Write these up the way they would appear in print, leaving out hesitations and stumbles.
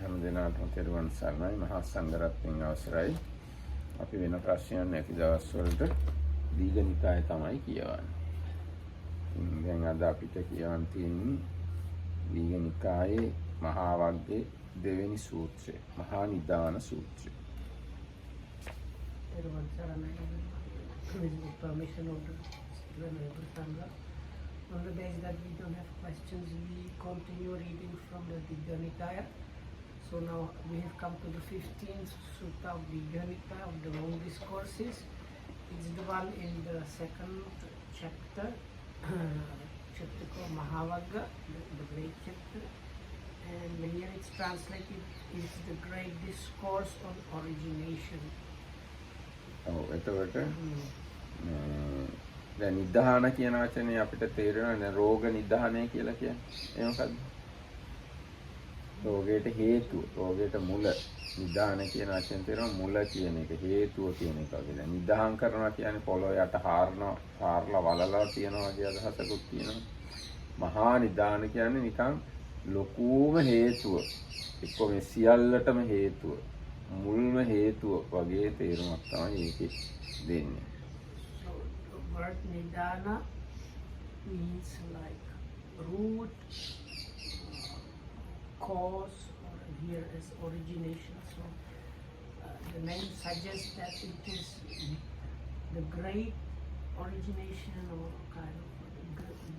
හැමදෙනාටම තෙරුවන් සරණයි. මහා සංඝරත්නයන් අවසරයි. අපි වෙන ප්‍රශ්නයක් නැති දවස් වලට දීඝනිකාය තමයි කියවන්නේ. දැන් අද අපිට කියවන්න තියෙන්නේ දීඝනිකායේ මහා වග්ගයේ දෙවෙනි සූත්‍රය, මහානිදාන සූත්‍රය. තෙරුවන් සරණයි. With the permission of the Venerable Sangha. On the basis that we don't have questions, we continue reading from the Dīghā-nikāya. So now we have come to the 15th sutta of Dīghā-nikāya, of the long discourses. It's the one in the second chapter, chapter called Mahavagga, the great chapter. And here it's translated, it's the great discourse on origination. එතකොට දැන් නිදාන කියන වචනේ අපිට තේරෙනවා දැන් රෝග නිදානය කියලා කියන්නේ. ඒ මොකද්ද? රෝගයට හේතුව, රෝගයට මුල. නිදාන කියන වචෙන් තේරෙනවා මුල කියන එක, හේතුව කියන එක වගේ. දැන් නිදාන් කරනවා කියන්නේ පොළොව යට හාරලා වලලා තියනවා වගේ අදහසකුත් තියෙනවා. මහා නිදාන කියන්නේ නිකන් ලොකුම හේතුව. එක්ක මේ සියල්ලටම හේතුව. මුල්ම හේතුව වගේ තේරුමක් තමයි ඒකේ දෙන්නේ. So the word nidana means like root, cause, or here as origination. So the name suggests that it is the great origination or kind of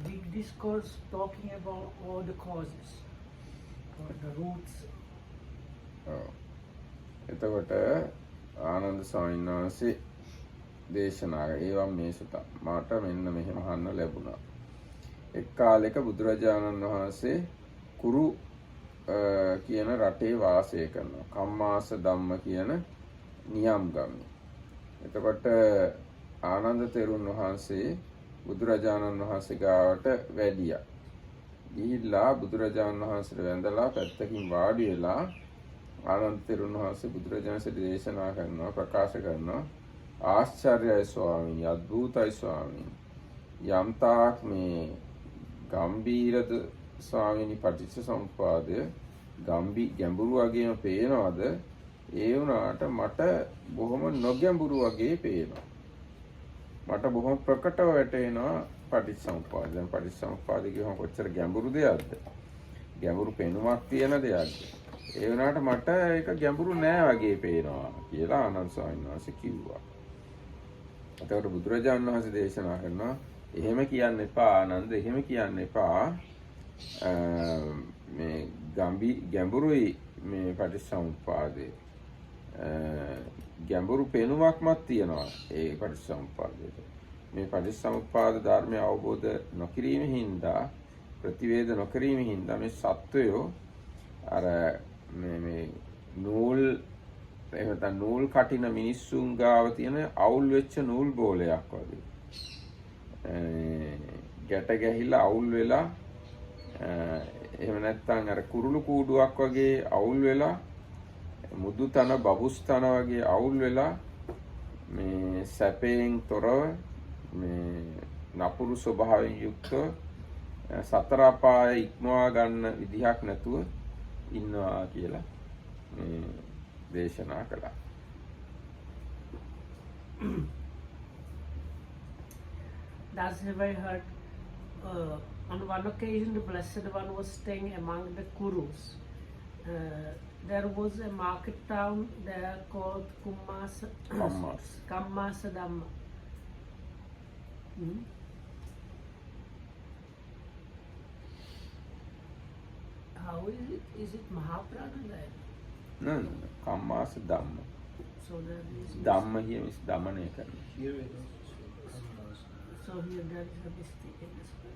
big discourse talking about all the causes or the roots. එතකොට ආනන්ද ස්වාමීන් වහන්සේ දේශනා ඒවම් මේ සුත මාට මෙන්න මෙහෙම අහන්න ලැබුණා. එක් කාලයක බුදුරජාණන් වහන්සේ කුරු කියන රටේ වාසය කරනවා. කම්මාස ධම්ම කියන නියම් ගම්මේ. එතකොට ආනන්ද තෙරුන් වහන්සේ බුදුරජාණන් වහන්සේ ගාවට වැඩියා. ගිහිල්ලා බුදුරජාණන් වහන්සේට වැඳලා පැත්තකින් වාඩි වෙලා ආනන්ද තෙරුන් වහන්සේ බුදුරජාණන්සේ දේශනා කරනවා, ප්‍රකාශ කරනවා, ආශ්චර්යයි ස්වාමීනි, අද්භූතයි ස්වාමීනි, යම්තාක් මේ ගම්බීරද ස්වාමීනි පටිච්ච සමුප්පාදය ගැඹුරු වගේම පේනවද? ඒ වුණාට මට බොහොම නොගැඹුරු වගේ පේනවා. මට බොහොම ප්‍රකටව වැටෙනවා පටිච්ච සමුප්පාදය. දැන් පටිච්ච සමුප්පාදය කියවම කොච්චර ගැඹුරු දෙයක්ද? ගැඹුරු පෙනුමක් තියෙන දෙයක්ද? ඒ වුණාට මට ඒක ගැඹුරු නෑ වගේ පේනවා කියලා ආනන්ද ස්වාමීන් වහන්සේ කිව්වා. එතකොට බුදුරජාණන් වහන්සේ දේශනා කරනවා, එහෙම කියන්න එපා ආනන්ද, එහෙම කියන්න එපා. මේ ගැඹුරුයි මේ පටිච්චසමුප්පාදේ. ගැඹුරු පෙනුමක්මත් තියෙනවා ඒ පටිච්චසමුප්පාදේට. මේ පටිච්චසමුප්පාද ධර්මය අවබෝධ නොකිරීම හින්දා, ප්‍රතිවේද නොකිරීම හින්දා මේ සත්වයෝ අර මේ නූල් එහෙම නූල් කටින මිනිස්සුන් ගාව තියෙන අවුල් වෙච්ච නූල් බෝලයක් වගේ. ගැට ගැහිලා අවුල් වෙලා එහෙම නැත්නම් අර කුරුළු කූඩුවක් වගේ අවුල් වෙලා, මුදු තන බබුස් තන වගේ අවුල් වෙලා මේ සැපයෙන් තොරව මේ නපුරු ස්වභාවයෙන් යුක්ත සතර අපාය ඉක්මවා ගන්න විදිහක් නැතුව ඉන්නවා කියලා මේ දේශනා කළා. That's have I heard. On one occasion, the Blessed One was staying among the Kurus. There was a market town there called Kammasa Dhamma. How is it? Is it Mahaprana there? No. Kammasa Dhamma. So there is Dhamma here is Dhamana karna. So here there is a mistake in this word.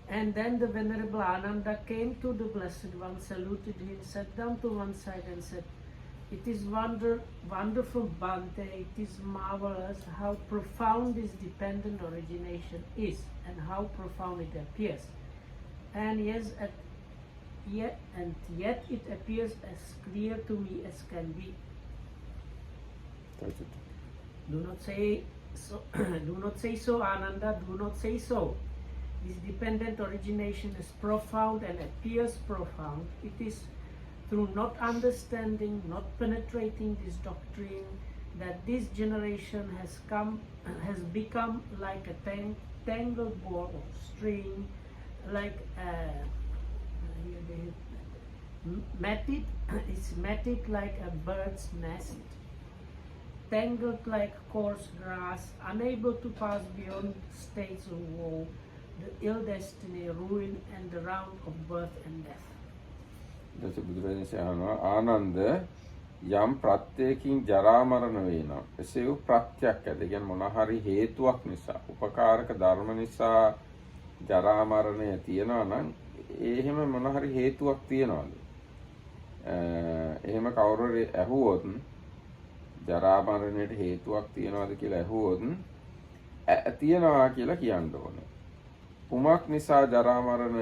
And then the Venerable Ananda came to the Blessed One, saluted him, sat down to one side and said, "It is wonderful, Bhante, it is marvelous how profound this dependent origination is and how profound it appears. And yet it appears as clear to me as can be. Do not say so, Ananda, do not say so. This dependent origination is profound and appears profound. It is through not understanding, not penetrating this doctrine, that this generation has become like a tangled ball of string, like matted, it's matted like a bird's nest, tangled like coarse grass, unable to pass beyond states of woe, the ill destiny, ruin, and the round of birth and death. ඊට බුදුරජාණන් අහනවා ආනන්ද යම් ප්‍රත්‍යයකින් ජරා මරණ වේ නම් එසේ වූ ප්‍රත්‍යක් ඇත. කියන්නේ මොන හරි හේතුවක් නිසා උපකාරක ධර්ම නිසා ජරා මරණය තියෙනවා නම් එහෙම මොන හරි හේතුවක් තියනවාද? එහෙම කවුරු හරි ඇහුවොත් ජරා මරණයට හේතුවක් තියනවාද කියලා ඇහුවොත් තියනවා කියලා කියන්න ඕනේ. කුමක් නිසා ජරා මරණ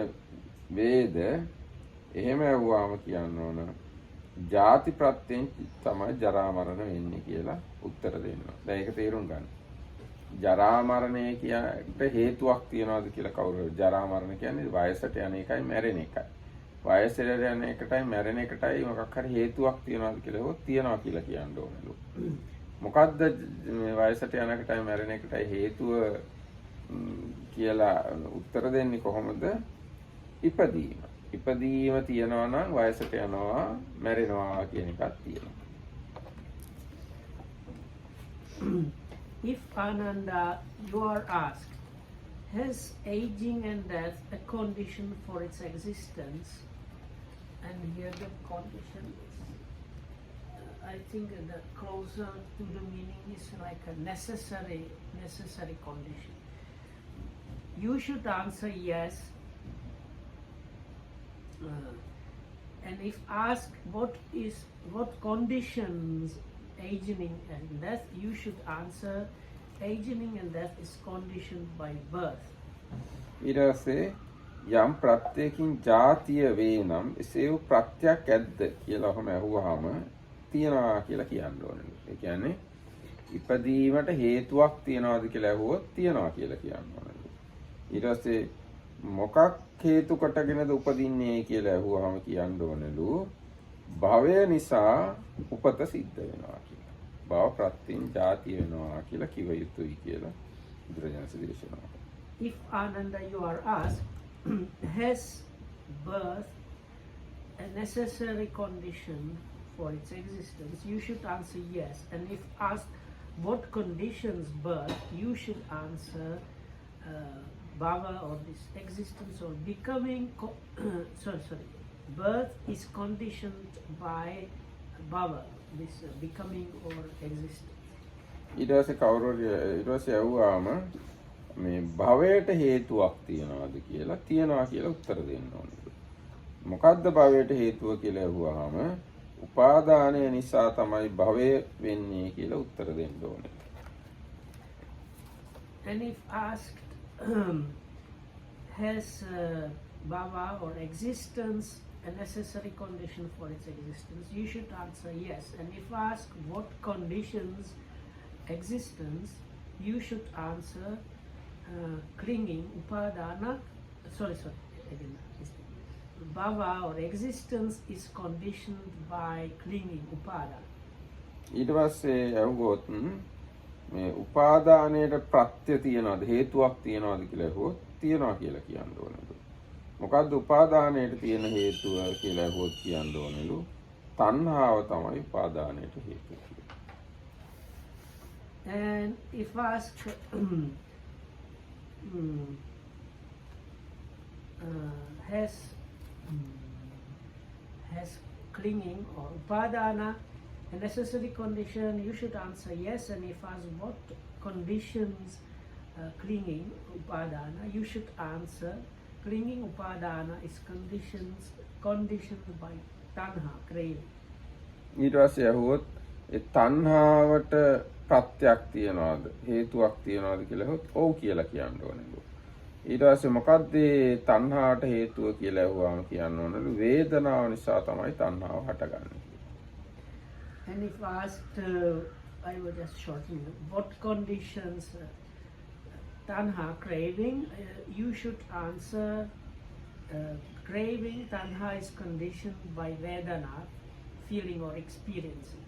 වේද? එහෙම ඇහුවාම කියන්න ඕන ජාති ප්‍රත්‍යයෙන් තමයි ජරා මරණ වෙන්නේ කියලා උත්තර දෙනවා. දැන් ඒක තේරුම් ගන්න. ජරා මරණය කියකට හේතුවක් තියනවාද කියලා කවුරු ජරා මරණ කියන්නේ වයසට යන එකයි මැරෙන එකයි. වයසට යන එකටයි මැරෙන එකටයි මොකක් හරි හේතුවක් තියනවාද කියලා හොත් තියනවා කියලා කියන්න ඕනලු. මොකද්ද මේ වයසට යන එකටයි මැරෙන එකටයි හේතුව කියලා උත්තර දෙන්නේ කොහොමද? ඉපදීම. ඉපදීම තියනවා නම් වයසට යනවා මැරෙනවා කියන එකක් තියෙනවා. If Ananda, you are asked, has aging and death a condition for its existence? And here the condition is, I think the closer to the meaning is like a necessary condition. You should answer yes. And if asked what conditions aging and death, you should answer aging and death is conditioned by birth. ඊට පස්සේ යම් ප්‍රත්‍යයකින් ජාතිය වේ නම් එසේ වූ ප්‍රත්‍යක් ඇද්ද කියලා ඔහම අහුවාම තියනවා කියලා කියන්න ඕනේ. ඒ කියන්නේ ඉපදීමට හේතුවක් තියනවාද කියලා අහුවොත් තියනවා කියලා කියන්න ඕනේ. ඊට පස්සේ මොකක් හේතු කොටගෙනද උපදින්නේ කියලා අහුවාම කියන්න ඕනලු භවය නිසා උපත සිද්ධ වෙනවා කියලා. භව ප්‍රත්‍යයෙන් ජාතිය වෙනවා කියලා කිව යුතුයි කියලා බුදුරජාණන් දේශනා. If Ananda, you are asked, has birth a necessary condition for its existence, you should answer yes. And if asked what conditions birth, you should answer bhava, or this existence or becoming. Birth is conditioned by bhava, this becoming or existence. ඊට පස්සේ කවුරු ඊට පස්සේ අහුවාම මේ භවයට හේතුවක් තියනවාද කියලා තියනවා කියලා උත්තර දෙන්න ඕනේ. මොකද්ද භවයට හේතුව කියලා අහුවාම උපාදානය නිසා තමයි භවය වෙන්නේ කියලා උත්තර දෙන්න ඕනේ. And if asked has bhava or existence a necessary condition for its existence, you should answer yes. And if asked what conditions existence, you should answer clinging, upadana, again, bhava or existence is conditioned by clinging, upadana. ඊට පස්සේ අහුවොත් මේ උපාදානයේ ප්‍රත්‍ය තියනවාද හේතුවක් තියනවාද කියලා අහුවොත් තියනවා කියලා කියන්න ඕනලු. මොකද්ද උපාදානයේ තියෙන හේතුව කියලා අහුවොත් කියන්න ඕනලු තණ්හාව තමයි උපාදානයේ හේතුව. And if asked has clinging or upadana a necessary condition, you should answer yes. And if asked what conditions clinging, upadana, you should answer clinging, upadana is conditioned by tanha, craving. ඊට පස්සේ අහුවොත් ඒ තණ්හාවට ප්‍රත්‍යක් තියනවාද හේතුවක් තියනවාද කියලා අහුවොත් ඔව් කියලා කියන්න ඕනලු. ඊට පස්සේ මොකද්ද තණ්හාවට හේතුව කියලා අහුවාම කියන්න ඕනලු වේදනාව නිසා තමයි තණ්හාව හටගන්නේ. And if asked, I will just shorten it, what conditions tanha, craving, you should answer craving, tanha is conditioned by vedana, feeling or experiencing.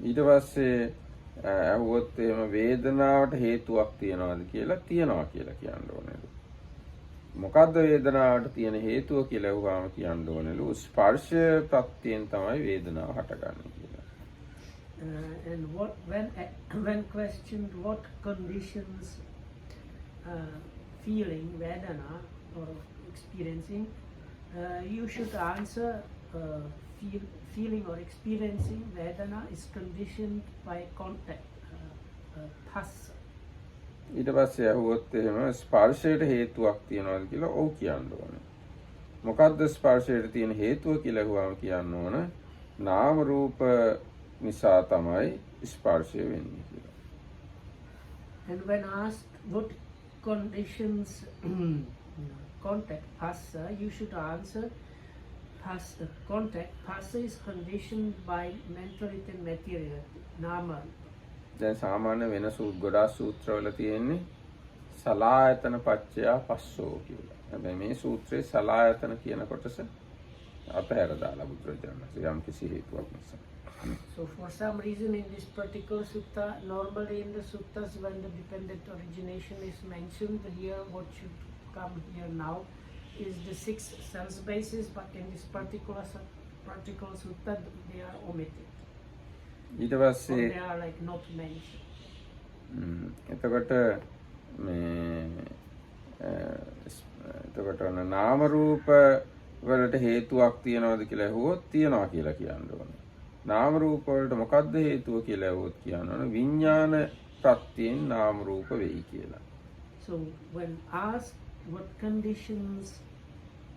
ඊට පස්සේ අහුවොත් එහෙම වේදනාවට හේතුවක් තියනවාද කියලා තියනවා කියලා කියන්න ඕනේලු. මොකද්ද වේදනාවට තියෙන හේතුව කියලා අහුවාම කියන්න ඕනේලු ස්පර්ශය ප්‍රත්‍යයෙන් තමයි වේදනාව හටගන්නේ කියලා. And when questioned what conditions feeling vedana or experiencing, you should answer feeling or experiencing vedana is conditioned by contact, phassa. ඊට පස්සේ අහුවොත් එහෙම ස්පර්ශයට හේතුවක් තියනවාද කියලා ඔව් කියන්න ඕනේ. මොකද්ද ස්පර්ශයට තියෙන හේතුව කියලා අහුවාම කියන්න ඕන නාම රූප නිසා තමයි ස්පර්ශය වෙන්නේ කියලා. And when asked what conditions contact phassa, you should answer contact phassa is conditioned by mentality and materiality, nama. දැන් සාමාන්‍ය වෙන ගොඩාක් සූත්‍රවල තියෙන්නේ සලායතන පච්චය පස්සෝ කියලා. හැබැයි මේ සූත්‍රයේ සලායතන කියන කොටස අතහැර දාලා බුදුරජාණන් වහන්සේ යම් කිසි හේතුවක් නිසා. So for some reason in this particular sutta, normally in the suttas when the dependent origination is mentioned, here what should come here now is the 6 sense bases, but in this particular sutta they are omitted. ඊට Or පස්සේ they are like not mentioned. එතකොට නාම රූප වලට හේතුවක් තියනවාද කියලා අහුවොත් තියනවා කියලා කියන්න ඕනේ. නාම රූප වලට මොකද්ද හේතුව කියලා අහුවොත් කියන්න ඕනේ විඥාන ප්‍රත්‍යයෙන් නාම රූප වෙයි කියලා. So when asked what conditions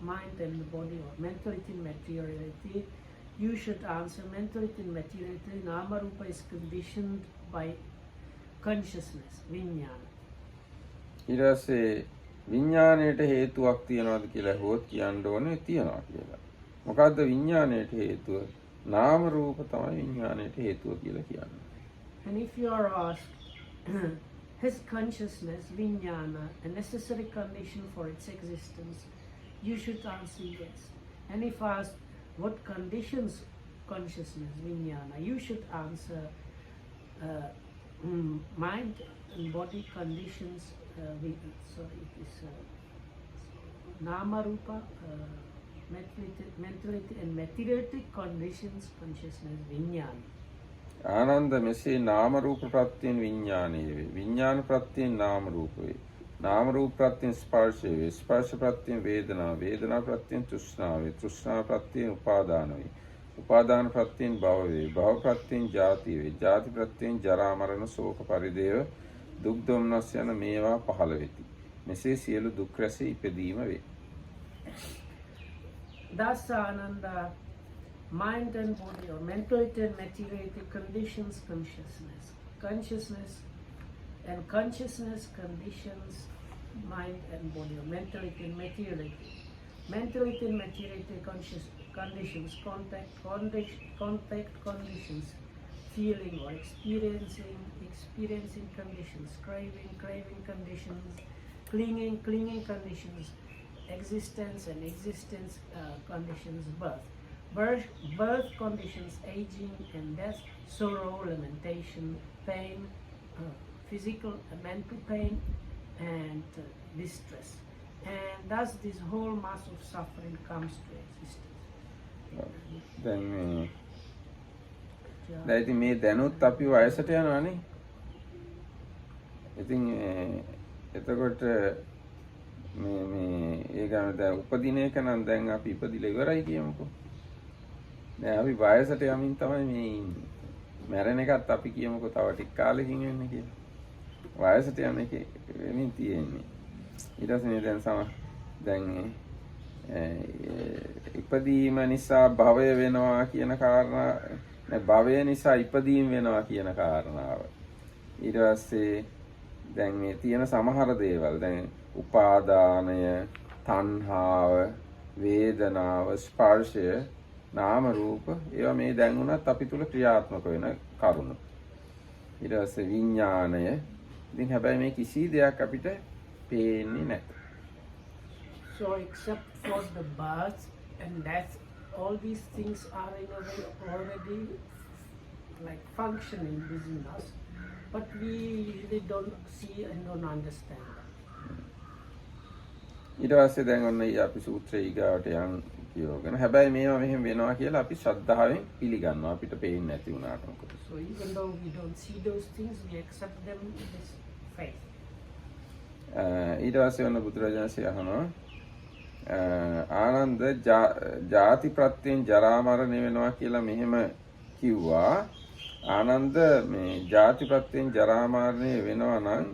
mind and the body or mentality and materiality, you should answer mentality and materiality, nama rupa is conditioned by consciousness, vijnana. ඊට පස්සේ විඥාණයට හේතුවක් තියනවාද කියලා අහුවොත් කියන්න ඕනේ තියනවා කියලා. මොකද්ද විඥාණයට හේතුව? නාම රූප තමයි විඥාණයට හේතුව කියලා කියන්නේ. And if you are asked, is consciousness, vijnana, a necessary condition for its existence, you should answer yes. And if asked, what conditions consciousness, vijnana, you should answer mind and body conditions, it is nama rupa, mentality and materiality conditions consciousness, vijnana. Ananda මෙසේ නාම රූප ප්‍රත්‍යයෙන් විඥානය වේ. විඥාන ප්‍රත්‍යයෙන් නාම රූප වේ. නාම රූප ප්‍රත්‍යයෙන් ස්පර්ශය වේ. ස්පර්ශ ප්‍රත්‍යයෙන් වේදනා. වේදනා ප්‍රත්‍යයෙන් තෘෂ්ණාව වේ. තෘෂ්ණා ප්‍රත්‍යයෙන් උපාදාන වේ. උපාදාන ප්‍රත්‍යයෙන් භව වේ. භව ප්‍රත්‍යයෙන් ජාති වේ. ජාති ප්‍රත්‍යයෙන් ජරා මරණ ශෝක පරිදේව දුක් දුම්නස් යන මේවා පහළ වෙති. මෙසේ සියලු දුක් රැසී ඉපදීම වේ. Thus Ananda, mind and body or mentality and materiality conditions consciousness. Consciousness conditions mind and body or mentality and materiality. Mentality and materiality conditions contact conditions, feeling or experiencing conditions, craving conditions, clinging conditions, existence conditions, birth conditions, aging and death, sorrow, lamentation, pain, physical and mental pain, and distress. And thus this whole mass of suffering comes to existence. දැන් ඉතින් මේ දැනුත් අපි වයසට යනවානේ. ඉතින් එතකොට මේ ඒ ගාන දැන් උපදින එක නම් දැන් අපි ඉපදිලා ඉවරයි කියමුකෝ. දැන් අපි වයසට යමින් තමයි මේ ඉන්නේ. මැරෙන එකත් අපි කියමුකෝ තව ටික කාලෙකින් වෙන්නේ කියලා. වයසට යන එක වෙමින් තියෙන්නේ. ඊට පස්සේ දැන් ඉපදීම නිසා භවය වෙනවා කියන කාරණා භවය නිසා ඉපදීම වෙනවා කියන කාරණාව. ඊට පස්සේ දැන් මේ තියෙන සමහර දේවල් දැන් උපාදානය, තණ්හාව, වේදනාව, ස්පර්ශය, නාම රූප ඒවා මේ දැන් උනත් අපි තුල ක්‍රියාත්මක වෙන කරුණු. ඊට පස්සේ විඥාණය. ඉතින් හැබැයි මේ කිසි දෙයක් අපිට පේන්නේ නැහැ. So except for the birth and death, all these things are in a way already like functioning within us, but we usually don't see and don't understand them. ඊට පස්සේ දැන් ඔන්න අපි සූත්‍රය ඊගාවට යන් කියවගෙන හැබැයි මේවා මෙහෙම වෙනවා කියලා අපි ශ්‍රද්ධාවෙන් පිළිගන්නවා අපිට පේන්නේ නැති වුණාට මොකද. So even though we don't see those things, we accept them with faith. ඊට පස්සේ ඔන්න බුදුරජාණන්සේ අහනවා ආනන්ද ජාති ප්‍රත්‍යයෙන් ජරා මරණය වෙනවා කියලා මෙහෙම කිව්වා. ආනන්ද මේ ජාති ප්‍රත්‍යයෙන් ජරා මරණය වෙනවා නම්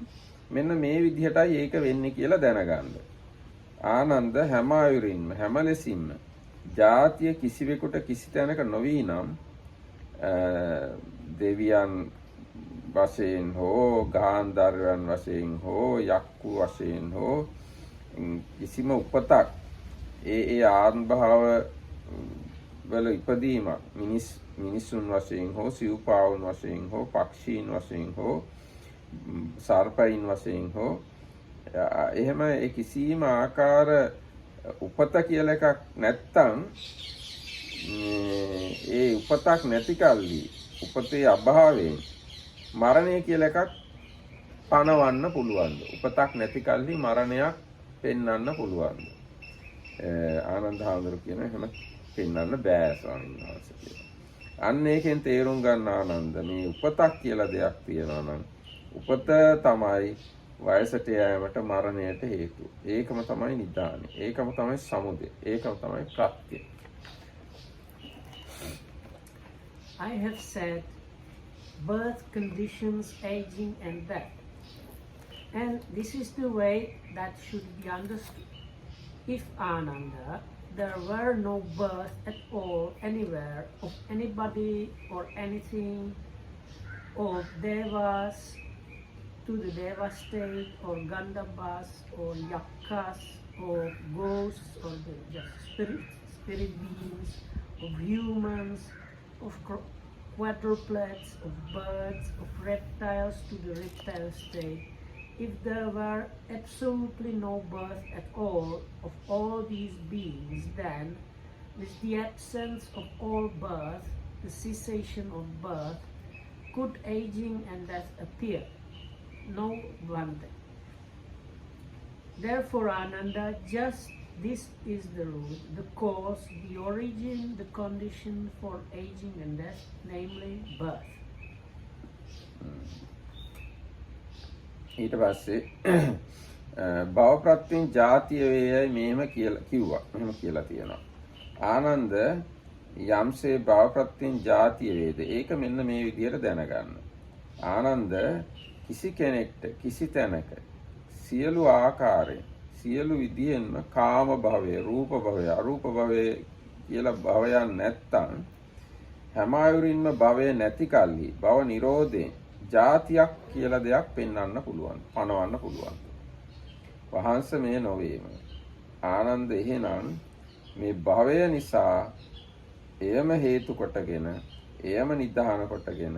මෙන්න මේ විදිහටයි ඒක වෙන්නේ කියලා දැනගන්න. ආනන්ද හැම අයුරින්ම හැම ලෙසින්ම ජාතිය කිසිවෙකුට කිසි තැනක නොවි නම් දෙවියන් වශයෙන් හෝ ගාන්ධාරයන් වශයෙන් හෝ යක්කු වශයෙන් හෝ කිසිම උපතක් ඒ ආත්ම භාව වල ඉපදීමක් මිනිසුන් වශයෙන් හෝ සිව්පාවුන් වශයෙන් හෝ පක්ෂීන් වශයෙන් හෝ සර්පයින් වශයෙන් හෝ එහෙම ඒ කිසිම ආකාර උපත කියලා එකක් නැත්තම් ඒ උපතක් නැති කල්ලි උපතේ අභාවයෙන් මරණය කියලා එකක් පනවන්න පුළුවන්ද? උපතක් නැති කල්ලි මරණයක් පෙන්වන්න පුළුවන්ද? ආනන්ද හාමුදුරුවෝ කියන එහෙම පෙන්වන්න බෑ ස්වාමීන් වහන්සේ කියලා. අන්න ඒකෙන් තේරුම් ගන්න ආනන්ද මේ උපතක් කියලා දෙයක් තියෙනවා නම් උපත තමයි වයසට යෑමට මරණයට හේතුව. ඒකම තමයි නිදානය. ඒකම තමයි සමුදය. ඒකම තමයි ප්‍රත්‍ය. I have said birth, conditions, aging and death. And this is the way that should be understood. If Ananda, there were no birth at all anywhere of anybody or anything, or devas to the deva state, or gandhabas, or yakkas, or ghosts, or the just spirit beings, of humans, of quadrupeds, of birds, of reptiles to the reptile state. If there were absolutely no birth at all of all these beings, then with the absence of all birth, the cessation of birth, could aging and death appear? No wonder. Therefore, Ananda, just this is the root, the cause, the origin, the condition for aging and death, namely birth. ඊට පස්සේ භව ප්‍රත්‍යයෙන් ජාතිය වේයයි මෙහෙම කියලා කිව්වා. මෙහෙම කියලා තියෙනවා. ආනන්ද යම්සේ භව ප්‍රත්‍යයෙන් ජාතිය වේද ඒක මෙන්න මේ විදිහට දැනගන්න. ආනන්ද කිසි කෙනෙක්ට කිසි තැනක සියලු ආකාරයෙන් සියලු විදිහෙන්ම කාම භවය, රූප භවය, අරූප භවය කියලා භවයන් නැත්තම් හැම අයුරින්ම භවය නැති කල්හි භව නිරෝධයෙන් ජාතියක් කියලා දෙයක් පෙන්වන්න පුළුවන්, පනවන්න පුළුවන්. වහන්ස මේ නොවේම. ආනන්ද එහෙනම් මේ භවය නිසා එයම හේතු කොටගෙන, එයම නිදාන කොටගෙන,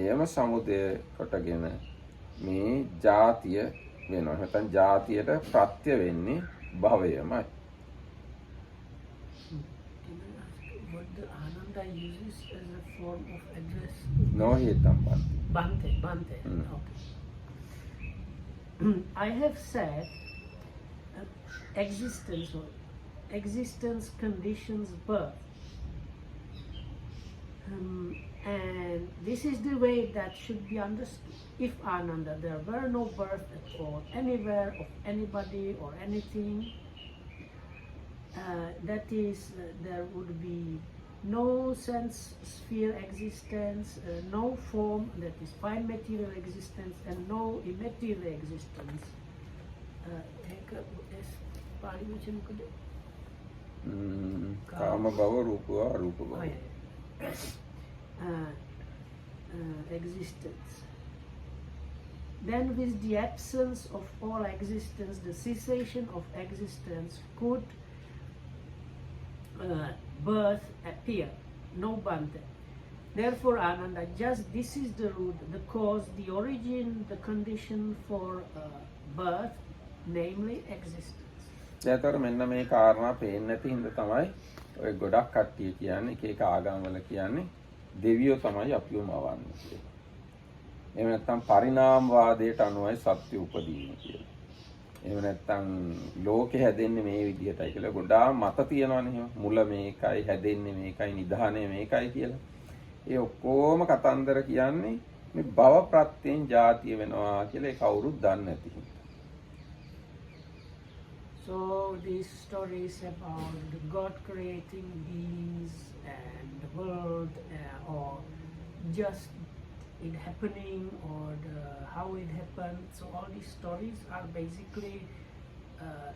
එයම සමුදය කොටගෙන මේ ජාතිය වෙනවා. නැත්නම් ජාතියට ප්‍රත්‍ය වෙන්නේ භවයමයි. What the Ananda uses as a form of address? No hetam bhante. Bhante. Okay. I have said existence, conditions, birth. And this is the way that should be understood. If Ananda, there were no birth at all, anywhere, of anybody or anything, that is, there would be no sense sphere existence, no form, that is fine material existence, and no immaterial existence. කාම භව, රූප භව, අරූප භව. Existence. Then with the absence of all existence, the cessation of existence, could birth appear? No bhante. Therefore, Ananda, just this is the root, the cause, the origin, the condition for birth, namely existence. ඒතර මෙන්න මේ කාරණා පේන්නේ නැති හින්දා තමයි ඔය ගොඩක් කට්ටිය කියන්නේ එක එක ආගම් වල කියන්නේ දෙවියෝ තමයි අපිව මවන්නේ කියලා. එහෙම නැත්නම් පරිණාමවාදයට අනුවයි සත්‍ය උපදීන්නේ කියලා. එහෙම නැත්නම් ලෝකෙ හැදෙන්නේ මේ විදිහටයි කියලා ගොඩාක් මත තියනවනේ එහෙම. මුල මේකයි, හැදෙන්නේ මේකයි, නිධානය මේකයි කියලා. ඒ ඔක්කොම කතන්දර කියන්නේ මේ භව ප්‍රත්‍යයෙන් ජාතිය වෙනවා කියලා ඒ කවුරුත් දන්නේ නැති හින්දා. So these stories about God creating beings and the world, or just it happening, or how it happened. So all these stories are basically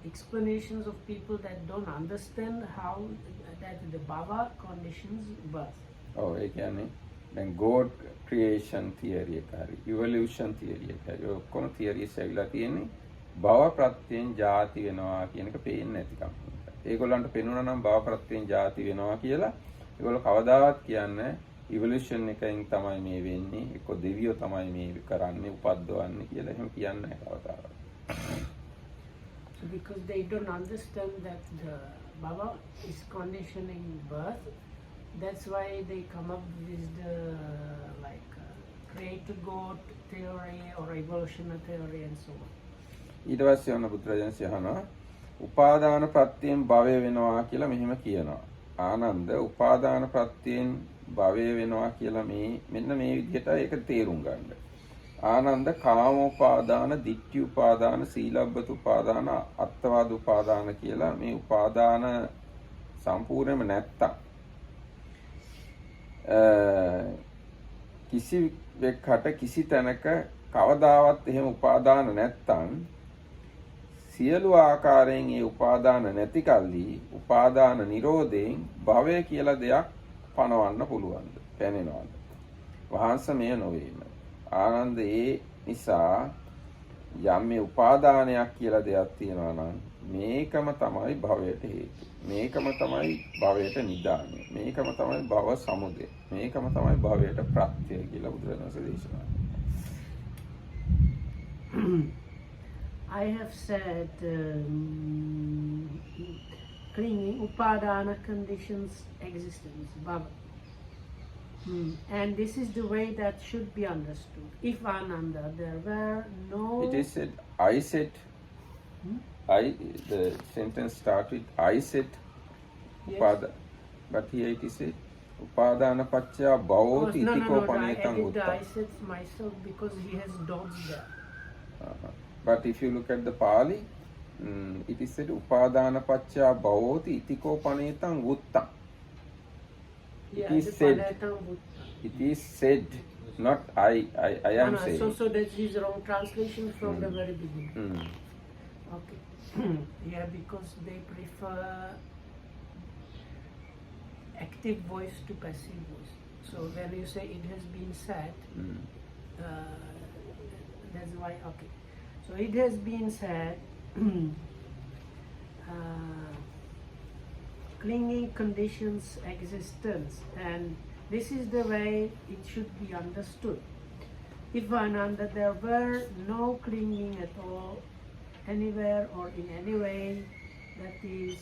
explanations of people that don't understand how that the bhava conditions birth. Oh, ඒ කියන්නේ දැන් God creation theory එක හරි evolution theory එක හරි ඔක්කොම theories ඇවිල්ලා තියෙන්නේ භව ප්‍රත්‍යයෙන් ජාති වෙනවා කියන එක පේන්නේ නැතිකම. ඒගොල්ලන්ට පේනුණා නම් භව ප්‍රත්‍යයෙන් ජාති වෙනවා කියලා ඒගොල්ලෝ කවදාවත් කියන්නේ evolution එකෙන් තමයි මේ වෙන්නේ එක්ක දෙවියෝ තමයි මේ කරන්නේ උපද්දවන්නේ කියලා එහෙම කියන්නේ නැහැ කවදාවත්. So because they don't understand that the bhava is conditioning birth, that's why they come up with the creator God theory or evolutionary theory and so on. ඊට පස්සේ යන බුදුරජාණන් අහනවා උපාදාන ප්‍රත්‍යයෙන් භවය වෙනවා කියලා මෙහෙම කියනවා. ආනන්ද උපාදාන ප්‍රත්‍යයෙන් භවය වෙනවා කියලා මෙන්න මේ විදිහට ඒක තේරුම් ගන්න. ආනන්ද කාමෝපාදාන, ditthi උපාදාන, සීලබ්බත උපාදාන, අත්තවාද උපාදාන කියලා මේ උපාදාන සම්පූර්ණයෙන්ම නැත්තම් කිසි වෙකට කිසි තැනක කවදාවත් එහෙම උපාදාන නැත්තම් සියලු ආකාරයෙන් ඒ උපාදාන නැති කල්ලි උපාදාන නිරෝධයෙන් භවය කියලා දෙයක් පනවන්න පුළුවන්ද? පැනෙනවද? වහන්සේ මෙය නොවේම. ආනන්ද ඒ නිසා යම් මේ උපාදානයක් කියලා දෙයක් තියෙනවා නම් මේකම තමයි භවයට හේතු. මේකම තමයි භවයට නිදානය. මේකම තමයි භව සමුදය. මේකම තමයි භවයට ප්‍රත්‍යය කියලා බුදුරජාණන් දේශනා කළා. I have said clinging, upadana conditions, existence, bhava. And this is the way that should be understood. If Ananda, there were no... It is said, I said, the sentence starts with, I said, Yes. upada. But here it is said, upadana pacca bhavoti itiko panetam I did the utta. I said myself because he has dots there. But if you look at the Pali, it is said upadana pacca bhavoti itiko panetam utta. Yeah, It is said. Panetam Buddha. It is said, not I am saying. So that is wrong translation from the very beginning. Okay. Yeah, because they prefer active voice to passive voice. So when you say it has been said, that's why, okay. So it has been said, clinging conditions existence, and this is the way it should be understood. If Ananda, there were no clinging at all, anywhere or in any way, that is,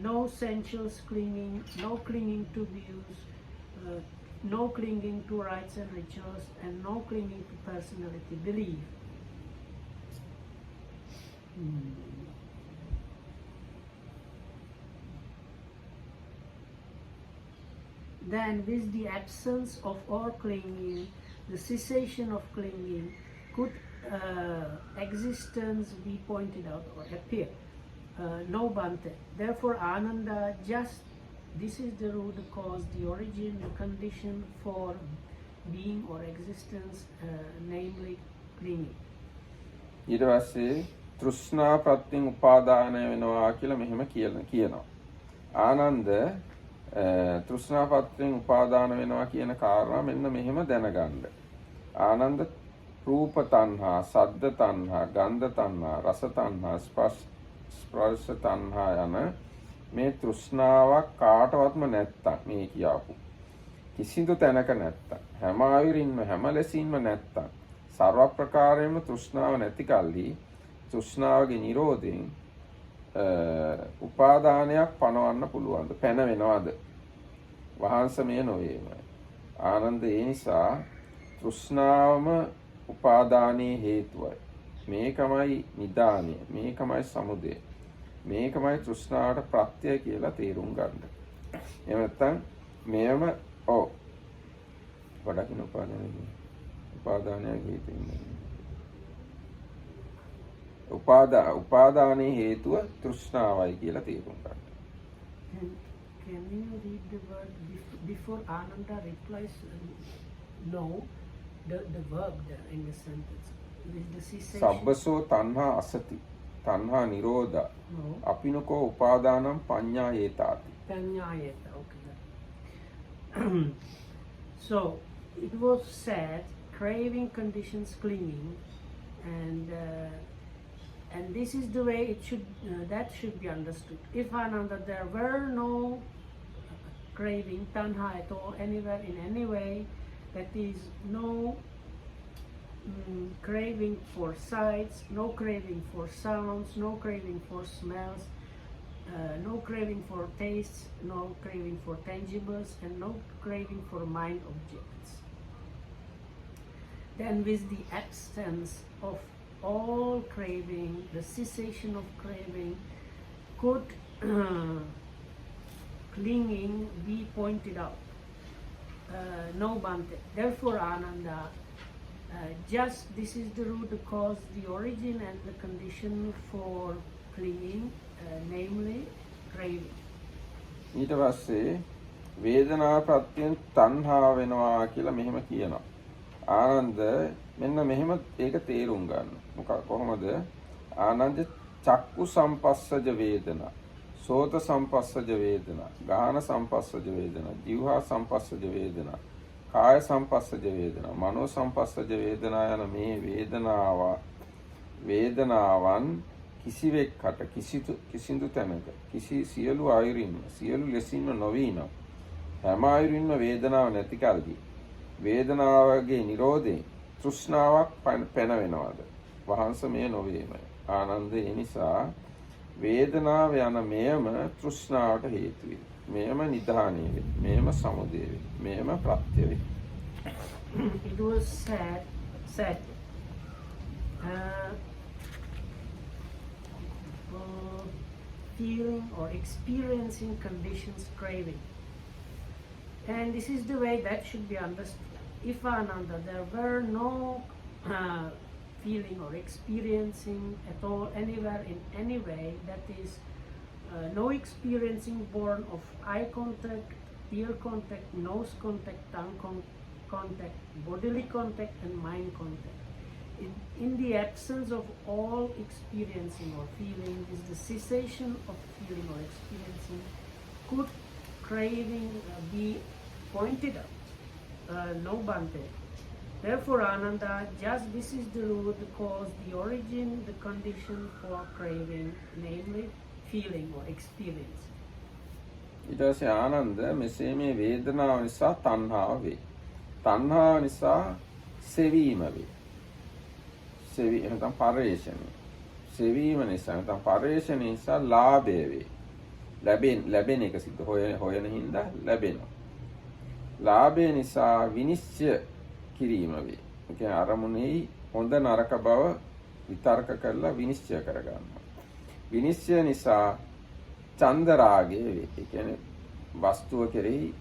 no sensuous clinging, no clinging to views, no clinging to rites and rituals, and no clinging to personality, belief. Then with the absence of all clinging, the cessation of clinging, could existence be pointed out or appear? No Bhante. Therefore Ananda, just this is the root cause, the origin, the condition for being or existence, namely clinging. ඊට පස්සේ තෘෂ්ණා ප්‍රත්‍යයෙන් උපාදානය වෙනවා කියලා මෙහෙම කියනවා. ආනන්ද තෘෂ්ණා ප්‍රත්‍යයෙන් උපාදාන වෙනවා කියන කාරණා මෙන්න මෙහෙම දැනගන්න. ආනන්ද රූප තණ්හා, සද්ද තණ්හා, ගන්ධ තණ්හා, රස තණ්හා, ස්පර්ශ තණ්හා යන මේ තෘෂ්ණාවක් කාටවත්ම නැත්තම් මේ කියාපු කිසිදු තැනක නැත්තම් හැම ආයුරින්ම හැම ලෙසින්ම නැත්තම් සර්ව ප්‍රකාරයෙන්ම තෘෂ්ණාව නැති කල්ලි තෘෂ්ණාවගේ නිරෝධයෙන් උපාදානයක් පනවන්න පුළුවන්ද? පැන වෙනවද? වහන්සමය නොවේමයි. ආනන්ද ඒ නිසා තෘෂ්ණාවම උපාදානයේ හේතුවයි. මේකමයි නිදානය. මේකමයි සමුදය. මේකමයි තෘෂ්ණාවට ප්‍රත්‍යය කියලා තේරුම් ගන්න. එහෙම නැත්නම් මෙයම වඩකින් උපාදානයක් හේතුවෙන් උපාදානයේ හේතුව තෘෂ්ණාවයි කියලා තේරුම් ගන්න. Can you read the word before Ananda replies no, the verb there in the sentence with the cessation? Sabbasෝ tanha asati tanha nirodha apinako upadanam panyayetati. Panyayeta, okay. So it was said craving conditions clinging, and this is the way it should that should be understood. If Ananda there were no craving tanha at all anywhere in any way, that is no craving for sights, no craving for sounds, no craving for smells, no craving for tastes, no craving for tangibles, and no craving for mind objects. Then with the absence of all craving, the cessation of craving, could clinging be pointed out? No Bhante. Therefore Ananda, just this is the root cause, the origin and the condition for clinging, namely craving. ඊට පස්සේ වේදනා ප්‍රත්‍යයෙන් තණ්හා වෙනවා කියලා මෙහෙම කියනවා. ආනන්ද මෙන්න මෙහෙම ඒක තේරුම් ගන්න. කොහොමද? ආනන්ද චක්කු සම්පස්සජ වේදනා, සෝත සම්පස්සජ වේදනා, ගාහන සම්පස්සජ වේදනා, જીවහා සම්පස්සජ වේදනා, කාය සම්පස්සජ වේදනා, මනෝ සම්පස්සජ වේදනා යන මේ වේදනාවන් කිසිවෙක්කට කිසිදු තැනක සියලු ආයුරින්ම සියලු ලෙසින්ම නොවීනම් හැම ආයුරින්ම වේදනාව නැති කල්හි වේදනාවගේ නිරෝධයෙන් තෘෂ්ණාවක් පැන වෙනවද? වහන්සමය නොවේමයි. ආනන්ද ඒ නිසා වේදනාව යන මෙයම තෘෂ්ණාවට හේතු වේ. මෙයම නිදානය වේ. මෙයම සමුදය වේ. මෙයම ප්‍රත්‍ය වේ. It was said feeling or experiencing conditions craving, and this is the way that should be understood. If Ananda there were no feeling or experiencing at all anywhere in any way, that is no experiencing born of eye contact, ear contact, nose contact, tongue contact, bodily contact and mind contact. In the absence of all experiencing or feeling, is the cessation of feeling or experiencing, could craving be pointed out? No Bhante. Therefore Ananda, just this is the root, the cause, the origin, the condition for craving, namely feeling or experience. ඊට පස්සේ ආනන්ද මෙසේ මේ වේදනාව නිසා තණ්හාව වේ. තණ්හාව නිසා සෙවීම වේ. නැත්නම් පරේෂණය. සෙවීම නිසා නැත්නම් පරේෂණය නිසා ලාභය වේ. ලැබෙන එක සිද්ධ හොයන හින්දා ලැබෙනවා. ලාභය නිසා විනිශ්චය කිරීම වේ. ඒ කියන්නේ අරමුණේ හොඳ නරක බව විතර්ක කරලා විනිශ්චය කරගන්නවා. විනිශ්චය නිසා ඡන්ද රාගය වේ. ඒ කියන්නේ වස්තුව කෙරෙහි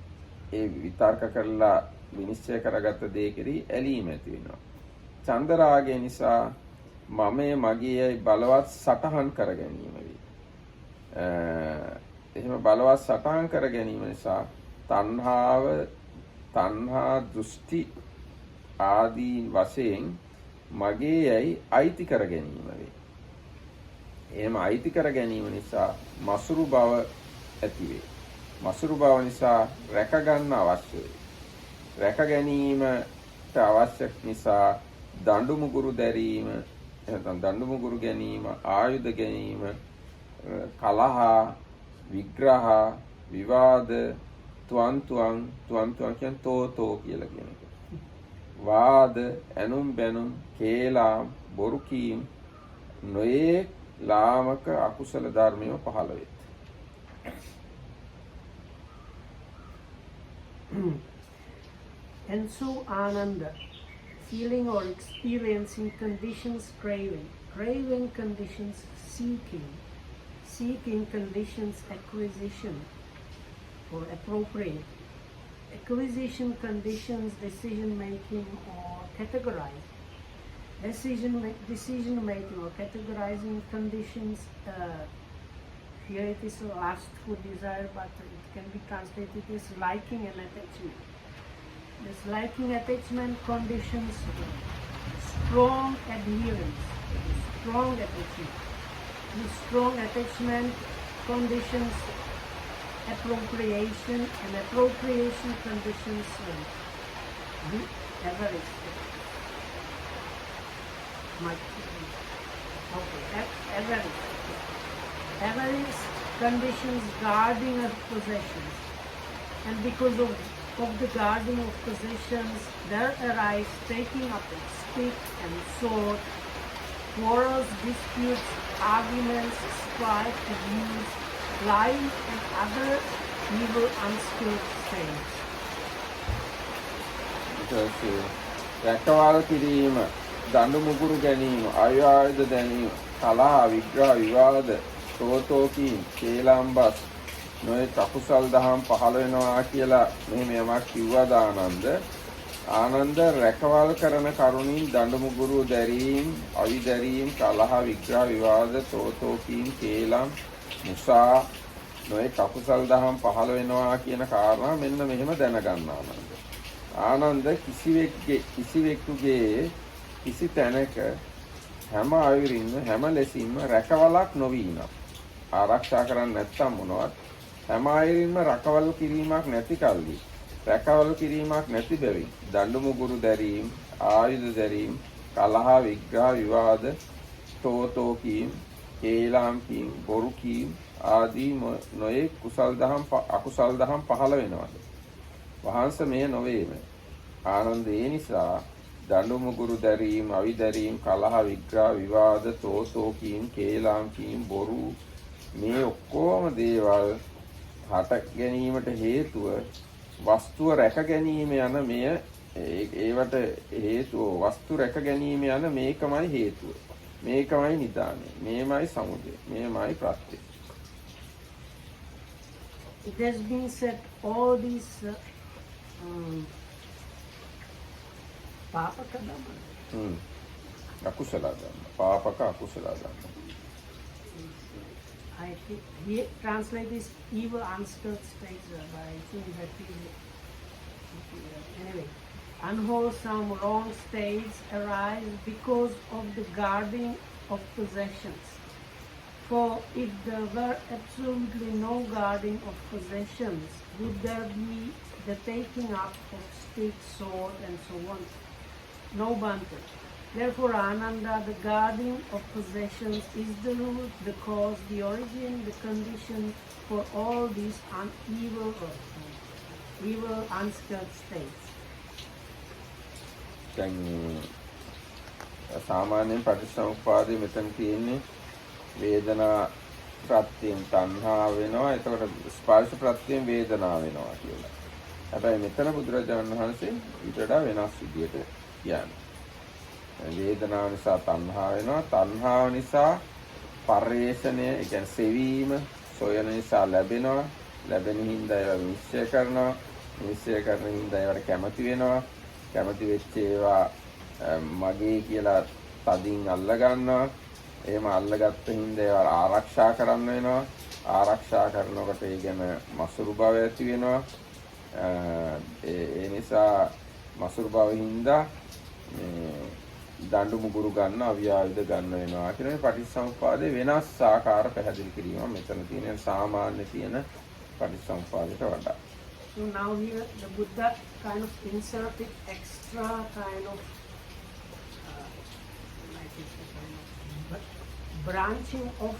ඒ විතර්ක කරලා විනිශ්චය කරගත්ත දේ කෙරෙහි ඇලීම ඇති වෙනවා. ඡන්ද රාගය නිසා මමයේ මගේයි බලවත් සටහන් කර ගැනීම වේ. එහෙම බලවත් සටහන් කර ගැනීම නිසා තණ්හා දෘෂ්ටි ආදී වශයෙන් මගේයි අයිති කර ගැනීම වේ. එහෙම අයිති කර ගැනීම නිසා මසුරු බව ඇති වේ. මසුරු බව නිසා රැක ගන්න අවශ්‍ය වේ. රැක ගැනීමට අවශ්‍ය නිසා දඬු මුගුරු දැරීම, නැත්නම් දඬු මුගුරු ගැනීම, ආයුධ ගැනීම, කලහ, විග්‍රහ, විවාද, තුවන් කියන තෝ කියලා කියන එක. වාද, ඇනුම් බැනුම්, කේලාම්, බොරු කීම්, නොයේ ලාමක අකුසල ධර්මය පහළ වෙත්. And so Ananda, feeling or experiencing conditions craving, craving conditions seeking, seeking conditions acquisition or appropriate, acquisition conditions decision making or categorize, decision making or categorizing conditions. Here it is lust for desire, but it can be translated as liking and attachment. This liking attachment conditions strong adherence, strong attachment. This strong attachment conditions appropriation, and appropriation conditions the average. Average. Average conditions guarding of possessions, and because of the guarding of possessions, there arise taking up of stick and sword, quarrels, disputes, arguments, strife, abuse, lying, and other evil unskilled things. රැකවල් කිරීම, දඬු මුගුරු ගැනීම, ආයුධ දැනීම, කලහ, විග්‍රහ, විවාද, තෝතෝකීම්, කේලම්බස්, නොයෙක් අකුසල් දහම් පහළ වෙනවා කියලා මෙහෙම යමක් කිව්වද ආනන්ද? ආනන්ද රැකවල් කරන කරුණින් දඬු මුගුරු දැරීම්, අවිදැරීම්, කලහ, විග්‍රහ, විවාද, තෝතෝකීම්, කේලම්, මුසා, නොයෙක් අකුසල් දහම් පහළ වෙනවා කියන කාරණා මෙන්න මෙහෙම දැනගන්න ආනන්ද. ආනන්ද කිසිවෙකුගේ කිසි තැනක හැම අයුරින්ම හැම ලෙසින්ම රැකවලක් නොවී නම් ආරක්ෂා කරන්නේ නැත්නම් මොනවත් හැම අයුරින්ම රැකවල් කිරීමක් නැති කල්ලි රැකවල් කිරීමක් නැති බැවින් දඬු මුගුරු දැරීම්, ආයුධ දැරීම්, කලහ, විග්‍රහ, විවාද, තෝතෝ කීම්, කේලම් කීම්, බොරු කීම් ආදී නොයෙක් කුසල් දහම් අකුසල් දහම් පහළ වෙනවාද? වහන්සේ මේ නොවේම. ආනන්ද ඒ නිසා දඬු මුගුරු දැරීම්, අවිදැරීම්, කලහ, විග්‍රහ, විවාද, තෝතෝ කීම්, කේලම් කීම්, බොරු මේ ඔක්කොම දේවල් හට ගැනීමට හේතුව වස්තුව රැක ගැනීම යන මෙය ඒවට හේතුව වස්තු රැක ගැනීම යන මේකමයි හේතුව. මේකමයි නිදානය. මේමයි සමුදය. මේමයි ප්‍රත්‍ය. It has been said all these Papaka Dhamma. Akusala Dhamma. Papaka Akusala Dhamma. I think he translate this evil unskilled states, but I think that anyway, unwholesome wrong states arise because of the guarding of possessions. For if there were absolutely no guarding of possessions, would there be the taking up of stick, sword, and so on? No bante. Therefore, Ananda, the guarding of possessions is the root, the cause, the origin, the condition for all these evil unskilled states. දැන් සාමාන්‍යයෙන් පටිච්චසමුප්පාදයේ මෙතන තියෙන්නේ වේදනා ප්‍රත්‍යයෙන් තණ්හා වෙනවා. එතකොට ස්පර්ශ ප්‍රත්‍යයෙන් වේදනා වෙනවා කියලා. හැබැයි මෙතන බුදුරජාණන් වහන්සේ ඊට වඩා වෙනස් විදියට කියන්නේ. වේදනාව නිසා තණ්හා වෙනවා. තණ්හාව නිසා පරිේශණය, ඒ කියන්නේ සෙවීම, සොයන නිසා ලැබෙනවා. ලැබෙන හින්දා ඒවා නිශ්චය කරනවා. නිශ්චය කරන හින්දා ඒවට කැමති වෙනවා. කැමති වෙච්ච ඒවා මගේ කියලා තදින් අල්ල ගන්නවා. එහෙම අල්ලගත්ත හින්දා ඒවා ආරක්ෂා කරන්න වෙනවා. ආරක්ෂා කරනකොට ඒ ගැන මසුරු බව ඇති වෙනවා. ඒ නිසා මසුරු බව හින්දා දඬු මුගුරු ගන්න, අවියායුධ ගන්න වෙනවා කියන මේ පටිච්චසමුප්පාදේ වෙනස් ආකාර පැහැදිලි කිරීම මෙතන තියෙන සාමාන්‍ය තියෙන පටිච්චසමුප්පාදයට වඩා. So now here the Buddha kind of inserted extra kind of branching of,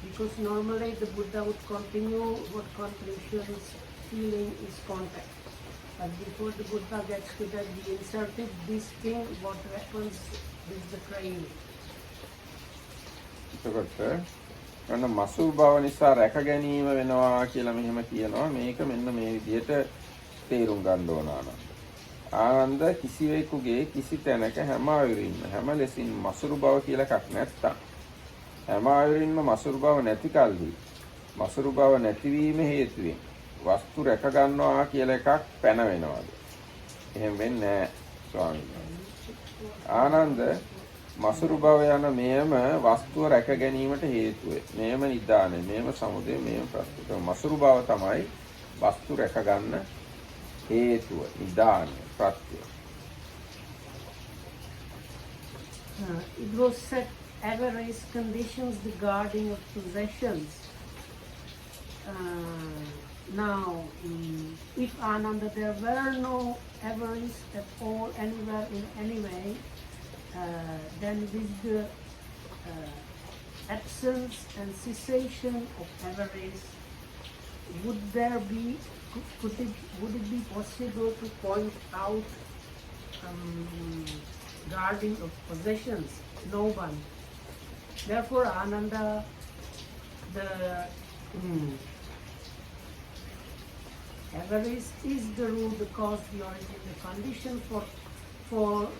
because normally the Buddha would continue what conclusions feeling is contact. But before the Buddha gets to that, he inserted this thing, what happens with the craving. එතකොට අන්න මසුරු බව නිසා රැක ගැනීම වෙනවා කියලා මෙහෙම කියනවා. මේක මෙන්න මේ විදිහට තේරුම් ගන්න ඕන ආනන්ද. ආනන්ද කිසිවෙකුගේ කිසි තැනක හැම ආයුරින්ම හැම ලෙසින් මසුරු බව කියලා එකක් නැත්තම් හැම ආයුරින්ම මසුරු බව නැති කල්හි මසුරු බව නැතිවීම හේතුවෙන් වස්තු රැක ගන්නවා කියලා එකක් පැන වෙනවාද? එහෙම වෙන්නේ නැහැ ස්වාමීන් වහන්සේ. ආනන්ද මසුරු බව යන මෙයම වස්තුව රැක ගැනීමට හේතුව. මෙයම නිදානය, මෙයම සමුදය, මෙයම ප්‍රස්තුත. මසුරු බව තමයි වස්තු රැක ගන්න හේතුව, නිදානය, ප්‍රත්‍ය. It was set average conditions regarding of possessions. Now, if Ananda, there were no average at all anywhere in any way, then with the absence and cessation of average, would it be possible to point out guarding of possessions? No one. Therefore, Ananda, the average is the rule, the cause, the origin, the condition for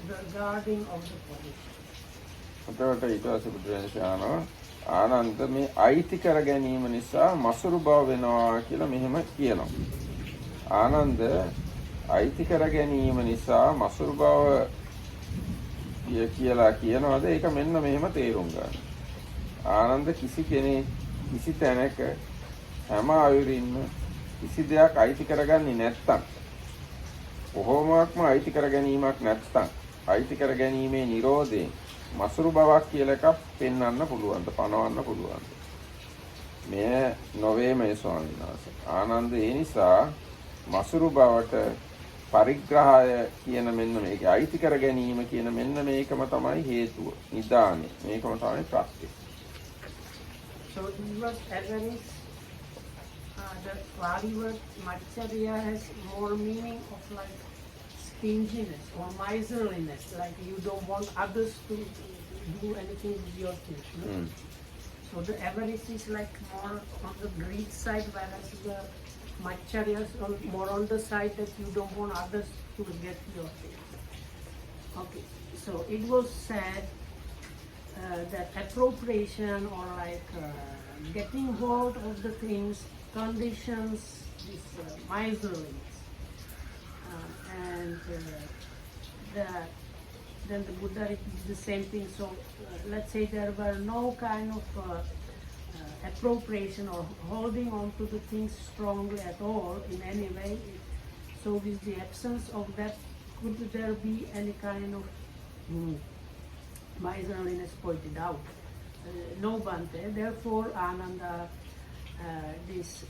the guarding of the possession. එතකොට ඊට පස්සේ බුදුරජාණන් ආනන්ද මේ අයිති කර ගැනීම නිසා මසුරු බව වෙනවා කියලා මෙහෙම කියනවා. ආනන්ද අයිති කර ගැනීම නිසා මසුරු බව කියලා කියනවාද? ඒක මෙන්න මෙහෙම තේරුම් ගන්න. ආනන්ද කිසි කෙනෙක් කිසි තැනක හැම ආයුරින්ම කිසි දෙයක් අයිති කරගන්නේ නැත්තම් කොහොමවත්ම අයිති කර ගැනීමක් නැත්තම් අයිති කර ගැනීමේ නිරෝධයෙන් මසුරු බවක් කියලා එකක් පෙන්වන්න පුළුවන්ද? පනවන්න පුළුවන්ද? මේ නොවේ මේ ස්වාමීන් වහන්සේ. ආනන්ද ඒ නිසා මසුරු බවට පරිග්‍රහය කියන මෙන්න මේක අයිති කර ගැනීම කියන මෙන්න මේකම තමයි හේතුව. නිදානේ. මේකම තමයි ප්‍රත්‍ය. So it was average. The Pali word Macharya has more meaning of like stinginess or miserliness, like you don't want others to do anything with your things. No? So the average is like more on the greed side, whereas the Macharyas are more on the side that you don't want others to get your things. Okay, so it was said that appropriation or like getting hold of the things, conditions, this miserliness, and then the Buddha repeats the same thing. So let's say there were no kind of appropriation or holding on to the things strongly at all in any way. So with the absence of that, could there be any kind of miserliness pointed out? No, Bhante. Therefore, Ananda, this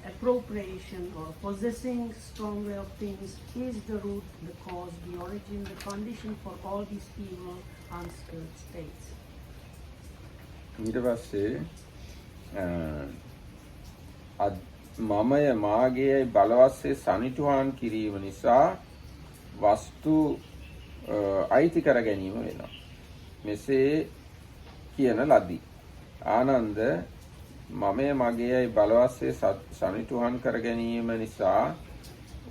appropriation or possessing strongly of things is the root, the cause, the origin, the condition for all these evil, unskilled states. ඊට පස්සේ මමය මාගේ බලවස්සේ සනිටුහන් කිරීම නිසා වස්තු අයිති කර ගැනීම වෙනවා. මෙසේ කියන ලදී. ආනන්ද මමය මගේයි බලවස්සේ සනිටුහන් කර ගැනීම නිසා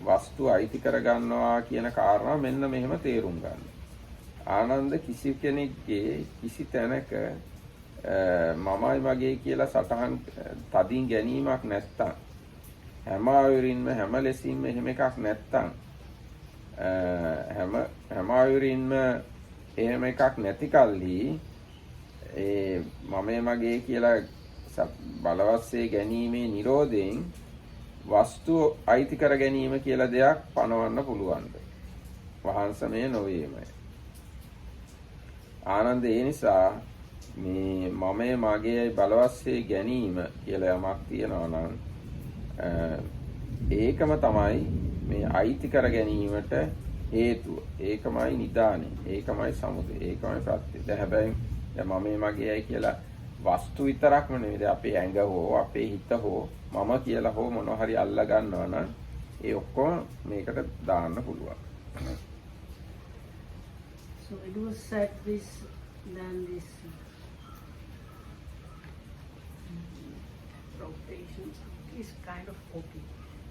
වස්තු අයිති කර ගන්නවා කියන කාරණා මෙන්න මෙහෙම තේරුම් ගන්න. ආනන්ද කිසි කෙනෙක්ගේ කිසි තැනක මමයි මගේ කියලා සටහන් තදින් ගැනීමක් නැත්තම් හැම ආයුරින්ම හැම ලෙසින්ම එහෙම එකක් නැත්තම් හැම ආයුරින්ම එහෙම එකක් නැති කල්හි ඒ මමයි මගේ කියලා බලවස්සේ ගැනීමේ නිරෝධයෙන් වස්තු අයිති කර ගැනීම කියලා දෙයක් පනවන්න පුළුවන්ද? වහන්සමය නොවේමයි. ආනන්ද ඒ නිසා මේ මමයේ මගේ බලවස්සේ ගැනීම කියලා යමක් තියෙනවා නම් ඒකම තමයි මේ අයිති කර ගැනීමට හේතුව. ඒකමයි නිදානේ. ඒකමයි සමුදය. ඒකමයි ප්‍රත්‍ය. දැන් හැබැයි මමයේ මගේයි කියලා වස්තු විතරක්ම නෙවෙයි අපේ ඇඟ හෝ අපේ හිත හෝ මම කියලා හෝ මොනවා හරි අල්ලා ගන්නවා නම් ඒ ඔක්කොම මේකට දාන්න පුළුවන්. So it was said this, then this appropriation is kind of okay.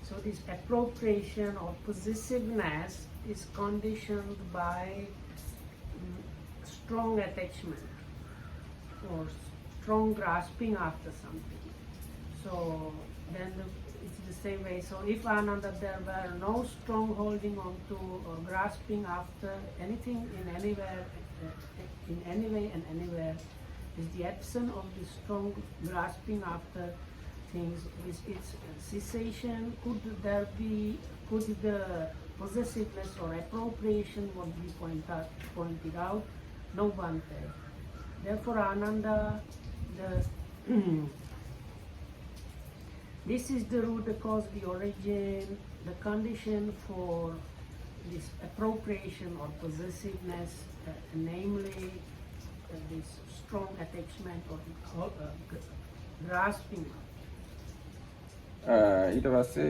So this appropriation or possessiveness is conditioned by strong attachment or strong grasping after something. So then it's the same way. So if Ananda, there were no strong holding on to or grasping after anything in anywhere, in any way and anywhere, is the absence of the strong grasping after things, is its cessation. Could the possessiveness or appropriation, what we pointed out, no bhante. Therefore Ananda, this is the root, the cause, the origin, the condition for this appropriation or possessiveness, namely this strong attachment or grasping. ඊට පස්සේ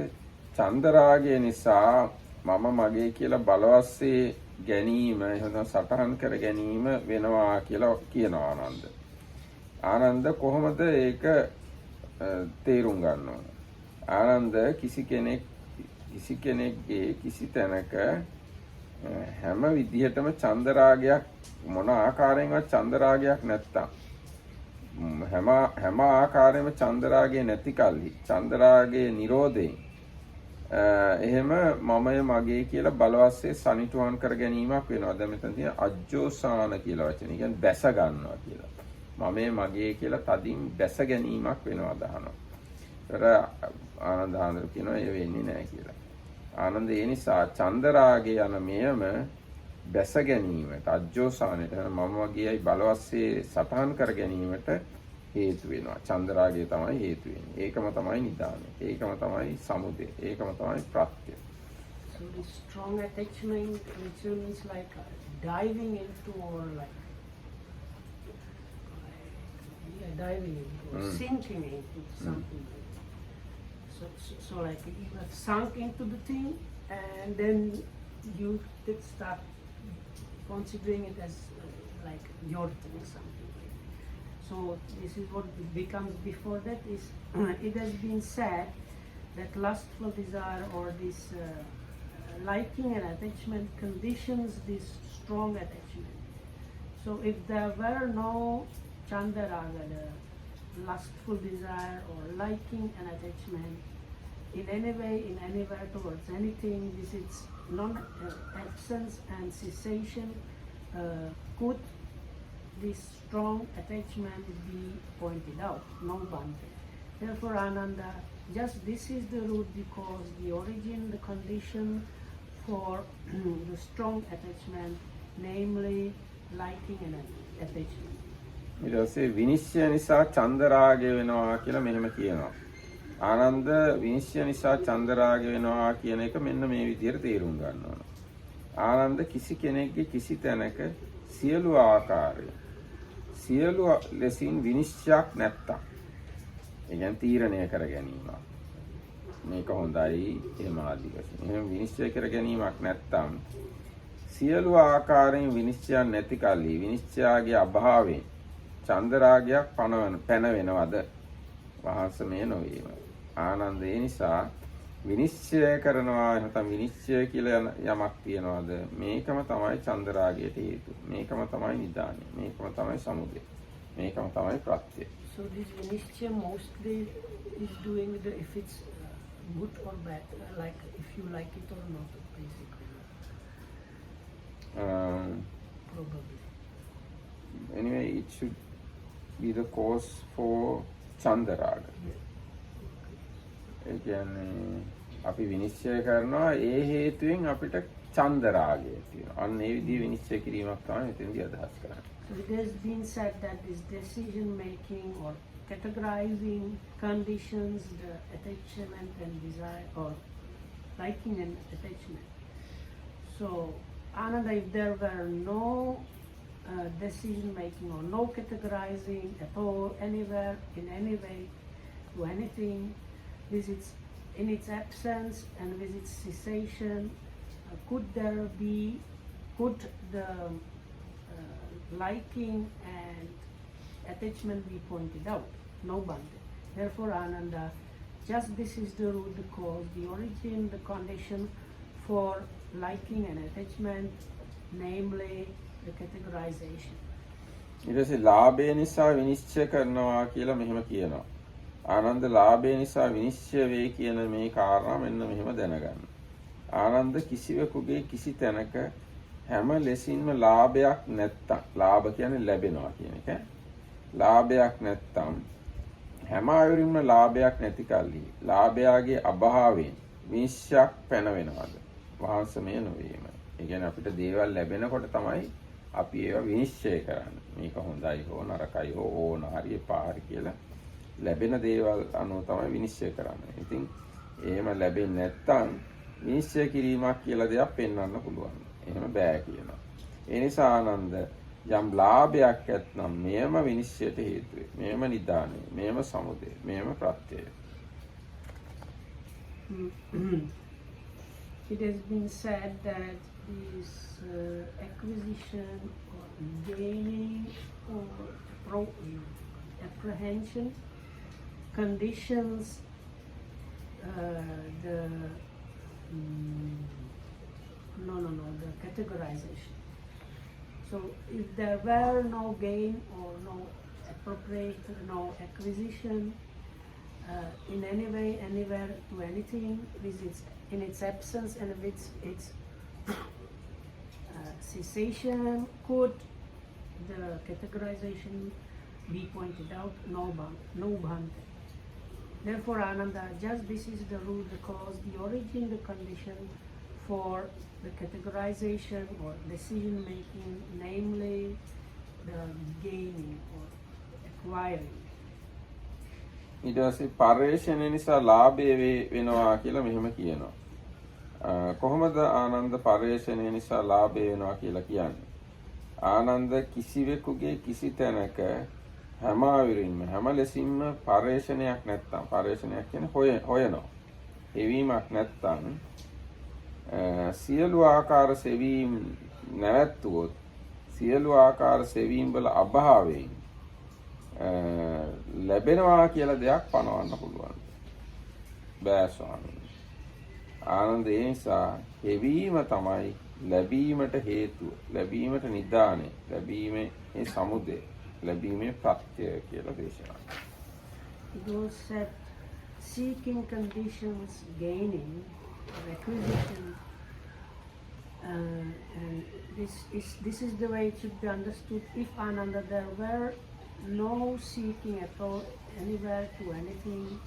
චන්දරාගය නිසා මම මගේ කියලා බලවස්සේ ගැනීම එහෙනම් සටහන් කර ගැනීම වෙනවා කියලා කියනවා ආනන්ද. ආනන්ද කොහොමද ඒක තේරුම් ගන්න ඕන? ආනන්ද කිසි කෙනෙක්ගේ කිසි තැනක හැම විදිහටම චන්දරාගයක් මොන ආකාරයෙන්වත් චන්දරාගයක් නැත්තම් හැම ආකාරයෙන්ම චන්දරාගය නැති කල්හි චන්දරාගයේ නිරෝධයෙන් එහෙම මමය මගේ කියලා බලවස්සේ සනිටුහන් කර ගැනීමක් වෙනවා. දැන් මෙතන තියෙන අජ්ජෝසාන කියලා වචනේ. කියන්නේ බැස ගන්නවා කියලා. මමය මගේ කියලා තදින් බැස ගැනීමක් වෙනවා දහනවා. ඒතර ආනන්ද හාමුදුරුවෝ කියනවා ඒ වෙන්නේ නැහැ කියලා. ආනන්ද ඒ නිසා චන්දරාගය යන මෙයම බැස ගැනීමට අජ්ජෝසානයට මම මගේයි බලවස්සේ සටහන් කර ගැනීමට හේතු වෙනවා. චන්දරාගය තමයි හේතු වෙන්නේ. ඒකම තමයි නිදානය. ඒකම තමයි සමුදය. ඒකම තමයි ප්‍රත්‍ය. So this strong attachment, which means like diving into or like diving into or sinking into something. So like you have sunk into the thing and then you start considering it as like your thing, something like that. So this is what it becomes. Before that is it has been said that lustful desire or this liking and attachment conditions this strong attachment. So if there were no chandaraga, the lustful desire or liking and attachment in any way, in anywhere towards anything, this is non-absence and cessation. Could this strong attachment be pointed out? No bhante. Therefore Ananda, just this is the root, because the origin, the condition for the strong attachment, namely liking and attachment. ඊට පස්සේ විනිශ්චය නිසා චන්දරාගය වෙනවා කියලා මෙහෙම කියනවා. ආනන්ද විනිශ්චය නිසා චන්දරාගය වෙනවා කියන එක මෙන්න මේ විදිහට තේරුම් ගන්න ඕන. ආනන්ද කිසි කෙනෙක්ගේ කිසි තැනක සියලු ආකාරය සියලු ලෙසින් විනිශ්චයක් නැත්තම් ඒ කියන්නේ තීරණය කර ගැනීමක් මේක හොඳයි එහෙම ආදී වශයෙන් එහෙම විනිශ්චය කර ගැනීමක් නැත්තම් සියලු ආකාරයෙන් විනිශ්චයක් නැති කල්හි විනිශ්චයගේ අභාවයෙන් චන්දරාගයක් පැන වෙනවද? වහන්සමය නොවීම. ආනන්ද ඒ නිසා විනිශ්චය කරනවා නැත්නම් විනිශ්චය කියලා යමක් තියනවාද? මේකම තමයි චන්දරාගයට හේතුව. මේකම තමයි නිදානය. මේකම තමයි සමුදය. මේකම තමයි ප්‍රත්‍ය. So this vinishya mostly is doing the if it's good or bad, like if you like it or not, basically. Probably. Anyway, it should be the cause for chandaraga. ඒ කියන්නේ අපි විනිශ්චය කරනවා ඒ හේතුවෙන් අපිට චන්දරාගය තියෙනවා. අන්න ඒ විදිහේ විනිශ්චය කිරීමක් තමයි මෙතෙන්දී අදහස් කරන්නේ. So it has been said that this decision making or categorizing conditions the attachment and desire or liking and attachment. So Ananda, if there were no decision making or no categorizing at all, anywhere, in any way, to anything, this is in its absence and with its cessation, could the liking and attachment be pointed out? No bhante. Therefore, Ananda, just this is the root, the cause, the origin, the condition for liking and attachment, namely the categorization. ඊට පස්සේ ලාභය නිසා විනිශ්චය කරනවා කියලා මෙහෙම කියනවා. ආනන්ද ලාභය නිසා විනිශ්චය වේ කියන මේ කාරණා මෙන්න මෙහෙම දැනගන්න. ආනන්ද කිසිවෙකුගේ කිසි තැනක හැම ලෙසින්ම ලාභයක් නැත්තම්, ලාභ කියන්නේ ලැබෙනවා කියන එක. ලාභයක් නැත්තම් හැම අයුරින්ම ලාභයක් නැති කල්හි ලාභයාගේ අභාවයෙන් විනිශ්චයක් පැනවෙනවද? වහන්සමය නොවීම. ඒ කියන්නේ අපිට දේවල් ලැබෙනකොට තමයි අපි ඒවා විනිශ්චය කරන්නේ. මේක හොඳයි හෝ නරකයි හෝ ඕන හරි එපා හරි කියලා ලැබෙන දේවල් අනුව තමයි විනිශ්චය කරන්නේ. ඉතින් එහෙම ලැබෙන්නේ නැත්තම් විනිශ්චය කිරීමක් කියලා දෙයක් පෙන්වන්න පුළුවන්. එහෙම බෑ කියනවා. ඒ නිසා ආනන්ද යම් ලාභයක් ඇත්නම් මෙයම විනිශ්චයට හේතු වේ. මෙයම නිදානය, මෙයම සමුදය, මෙයම ප්‍රත්‍යය. It has been said that this acquisition or gaining or apprehension conditions the the categorization. So if there were no gain or no appropriate, no acquisition in any way, anywhere to anything, with its, in its absence and with its cessation, could the categorization be pointed out? No bhante. Therefore, Ananda, just this is the root, the cause, the origin, the condition for the categorization or decision making, namely the gaining or acquiring. ඊට පස්සේ පරිශ්‍රණය නිසා ලාභය වෙනවා කියලා මෙහෙම කියනවා. කොහොමද ආනන්ද පරිශ්‍රණය නිසා ලාභය වෙනවා කියලා කියන්නේ? ආනන්ද කිසිවෙකුගේ කිසි තැනක හැම ආවිරින්ම හැම ලෙසින්ම පරිශ්‍රණයක් නැත්තම්, පරිශ්‍රණයක් කියන්නේ හොයනවා. එවීමක් නැත්තම් සියලු ආකාර සෙවීම් නැවැත්තුවොත් සියලු ආකාර සෙවීම් වල අභාවයෙන් ලැබෙනවා කියලා දෙයක් පනවන්න පුළුවන්. බෑ ස්වාමීනි. ආනන්ද ඒ නිසා හෙවීම තමයි ලැබීමට හේතුව, ලැබීමට නිදානය, ලැබීමේ සමුදය, ලැබීමේ ප්‍රත්‍යය කියලා දේශනා. It was said, seeking conditions, gaining, acquisition, and this is the way it should be understood. If Ananda, there were no seeking at all anywhere to anything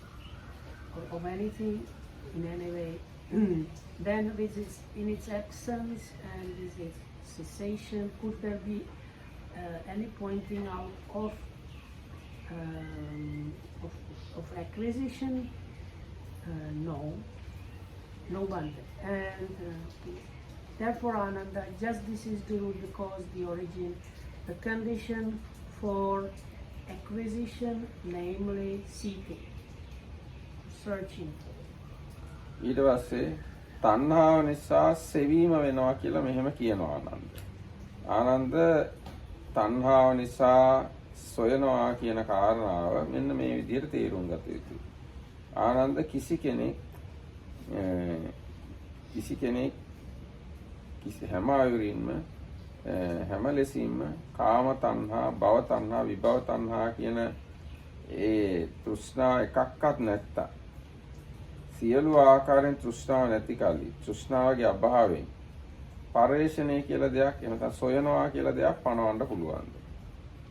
or of anything in any way, then with its, in its absence and with its cessation, could there be any pointing out of acquisition? No bhante. And therefore, Ananda, just this is the root, the cause, the origin, the condition for acquisition, namely seeking, searching for. ඊට පස්සේ තණ්හාව නිසා සෙවීම වෙනවා කියලා මෙහෙම කියනවා ආනන්ද. ආනන්ද තණ්හාව නිසා සොයනවා කියන කාරණාව මෙන්න මේ විදිහට තේරුම් ගත යුතුයි. ආනන්ද කිසි කෙනෙක් හැම ආයුරින්ම හැම ලෙසින්ම කාම තණ්හා, භව තණ්හා, විභව තණ්හා කියන ඒ තෘෂ්ණා එකක්වත් නැත්තා. සියලු ආකාරයෙන් තෘෂ්ණාව නැති කල්හි තෘෂ්ණාවගේ අභාවයෙන් පරිශ්‍රණය කියලා දෙයක් එහෙම නැත්නම් සොයනවා කියලා දෙයක් පනවන්න පුළුවන්ද?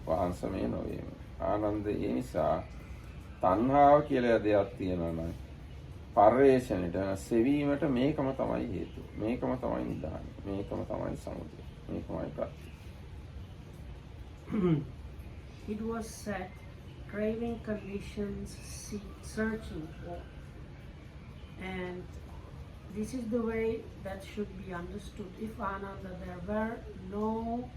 වහන්සමේ නොවේම. ආනන්ද ඒ නිසා තණ්හාව කියලා දෙයක් තියෙනවා නම් පරිශ්‍රණයට සෙවීමට මේකම තමයි හේතුව. මේකම තමයි නිදානය. මේකම තමයි සමුදය. මේකමයි ප්‍රත්‍යය. It was said, craving conditions, searching for. And this is the way that should be understood. If Ananda, there were no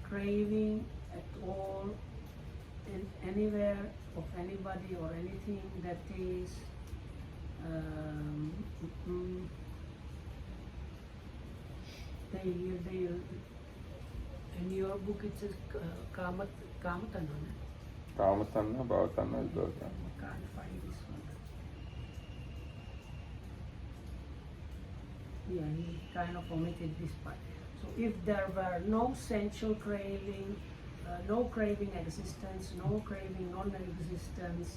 craving at all in anywhere of anybody or anything that is in your book it says Kamatana. කාම තණ්හා, භව තණ්හා, විභව තණ්හා. Can't find this one. Yeah, he kind of omitted this part. So if there were no sensual craving, no craving existence, no craving non-existence,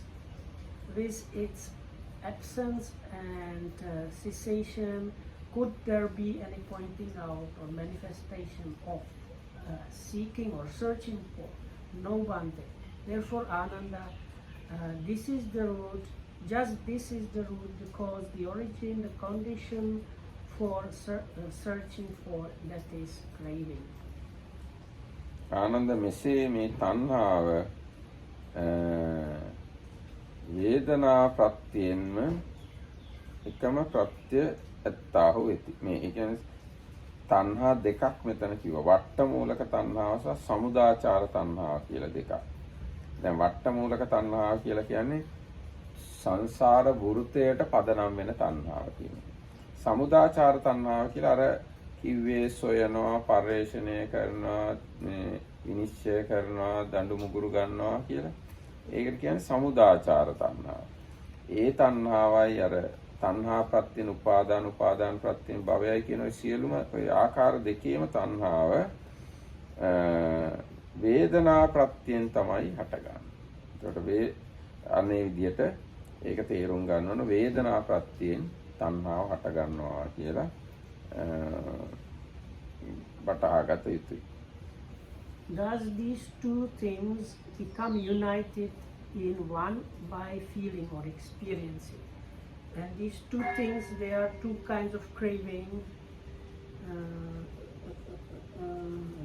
with its absence and cessation, could there be any pointing out or manifestation of seeking or searching for? No one there. Therefore, Ananda, this is the root, just this is the root, because the origin, the condition for searching for, that is craving. Ananda මෙසේ මේ තණ්හාව වේදනා ප්‍රත්‍යයෙන්ම එකම ප්‍රත්‍ය ඇත්තාහු වෙති. මේ ඒ කියන්නේ තණ්හා දෙකක් මෙතන කිව්වා. වට්ටමූලක තණ්හාව සහ සමුදාචාර තණ්හාව කියලා දෙකක්. දැන් වට්ටමූලක තණ්හාව කියලා කියන්නේ සංසාර වෘතයට පදනම් වෙන තණ්හාව කියන්නේ. සමුදාචාර තණ්හාව කියලා අර කිව්වේ සොයනවා, පරිශ්‍රණය කරනවා, මේ විනිශ්චය කරනවා, දඬු මුගුරු ගන්නවා කියලා. ඒකට කියන්නේ සමුදාචාර තණ්හාව. ඒ තණ්හාවයි අර තණ්හා ප්‍රත්‍යන උපාදාන ප්‍රත්‍යන භවයයි කියන ඔය සියලුම ඔය ආකාර දෙකේම තණ්හාව වේදනා ප්‍රත්‍යයෙන් තමයි හටගන්නේ. ඒකට අනේ විදියට ඒක තේරුම් ගන්න ඕන වේදනා ප්‍රත්‍යයෙන් තණ්හාව හට ගන්නවා කියලා වටහාගත යුතුයි. Thus these two things become united in one by feeling or experiencing. And these two things, there are two kinds of craving.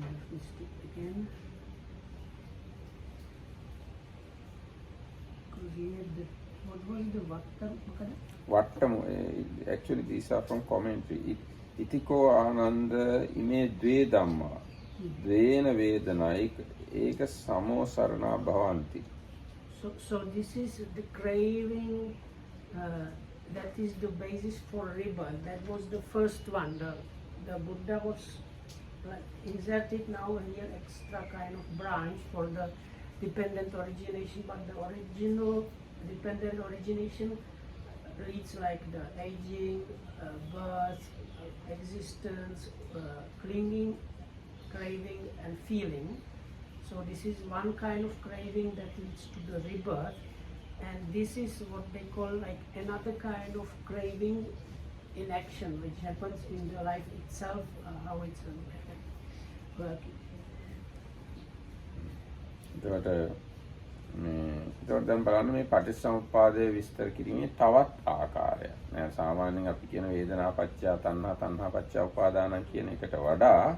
Let me skip again. Because here the, what was the Vattam, actually these are from commentary. Itiko Ananda ime dve dhamma. Dvena vedana eka samo sarana bhavanti. So this is the craving, that is the basis for rebirth. That was the first one. The Buddha was inserted now here extra kind of branch for the dependent origination, but the original dependent origination reads like the aging, birth, existence, clinging, craving and feeling. So this is one kind of craving that leads to the rebirth, and this is what they call like another kind of craving in action, which happens in the life itself, how it's working. ඒකට දැන් බලන්න මේ පටිච්චසමුප්පාදයේ විස්තර කිරීමේ තවත් ආකාරයක්. නෑ සාමාන්‍යයෙන් අපි කියන වේදනා පත්‍ය තණ්හා තණ්හා පත්‍ය උපාදාන කියන එකට වඩා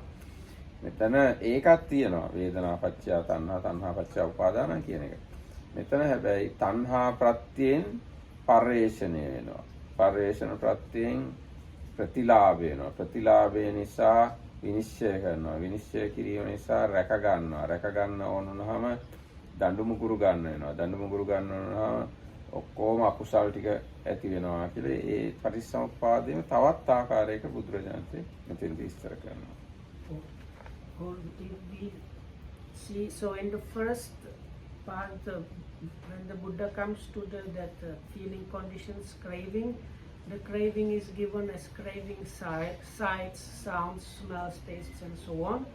මෙතන ඒකක් තියෙනවා. වේදනා පත්‍ය තණ්හා තණ්හා පත්‍ය උපාදාන කියන එක. මෙතන හැබැයි තණ්හා ප්‍රත්‍යයෙන් පරිේශණය වෙනවා. පරිේශන ප්‍රත්‍යයෙන් ප්‍රතිලාභ වෙනවා. ප්‍රතිලාභය නිසා විනිශ්චය කරනවා. විනිශ්චය කිරීම නිසා රැක ගන්නවා. රැක ගන්න ඕන වුණාම දඬු මුගුරු ගන්න වෙනවා. දඬු මුගුරු ගන්න වුණාම ඔක්කොම අකුසල් ටික ඇති වෙනවා කියලා ඒ පටිච්චසමුප්පාදයේ තවත් ආකාරයක බුදුරජාණන්සේ මෙතෙන් විස්තර කරනවා. See, so in the first part, when the Buddha comes to that feeling conditions, craving, the craving is given as craving sights, sounds, smells, tastes and so on.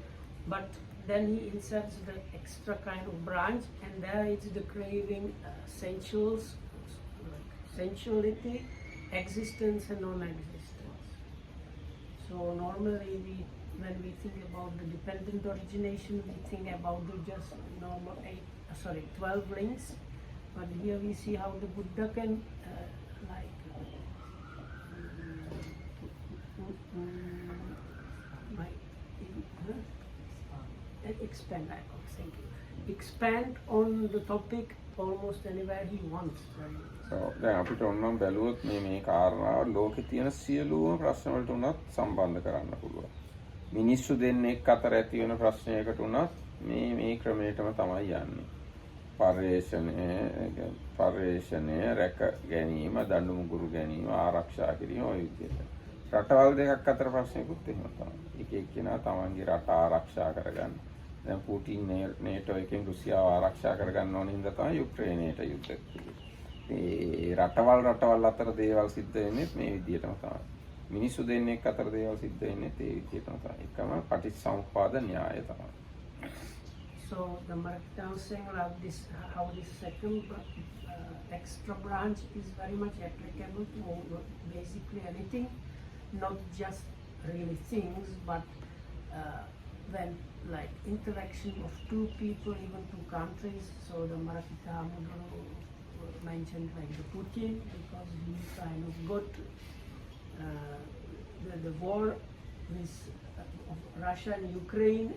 But then he inserts the extra kind of branch, and there it's the craving sensuality, existence and non-existence. So normally when we think about the dependent origination, we think about the just normal 12 links. But here we see how the Buddha can expand. Expand on the topic almost anywhere he wants. So දැන් අපිට ඕනම් බැලුවොත් මේ කාරණාව ලෝකේ තියෙන සියලුම ප්‍රශ්න වලට උනත් සම්බන්ධ කරන්න පුළුවන්. මිනිස්සු දෙන්නෙක් අතර ඇති වෙන ප්‍රශ්නයකට උනත් මේ ක්‍රමයටම තමයි යන්නේ. පරිේශණය රැක ගැනීම, දඬු මුගුරු ගැනීම, ආරක්ෂා කිරීම ඔය විදිහට. රටවල් දෙකක් අතර ප්‍රශ්නයකුත් එහෙම තමයි. එක එක්කෙනා තමන්ගේ රට ආරක්ෂා කරගන්න. දැන් පුටින් නේටෝ එකෙන් රුසියාව ආරක්ෂා කරගන්න ඕන හින්දා තමයි යුක්‍රේනයට යුද්ධ කළේ. ඒ රටවල් අතර දේවල් සිද්ධ වෙන්නේ මේ විදිහටම තමයි. මිනිස්සු දෙන්නෙක් අතර දේවල් සිද්ධ වෙන්නේ ඒ විදිහටම තමයි. එකම පටිච්චසමුප්පාද න්‍යාය තමයි. So the Mahanidana saying like this, how this second extra branch is very much applicable to basically anything, not just really things, but when like interaction of two people, even two countries. So the Mahanidana mentioned like the Putin, because he kind of got the war with Russia and Ukraine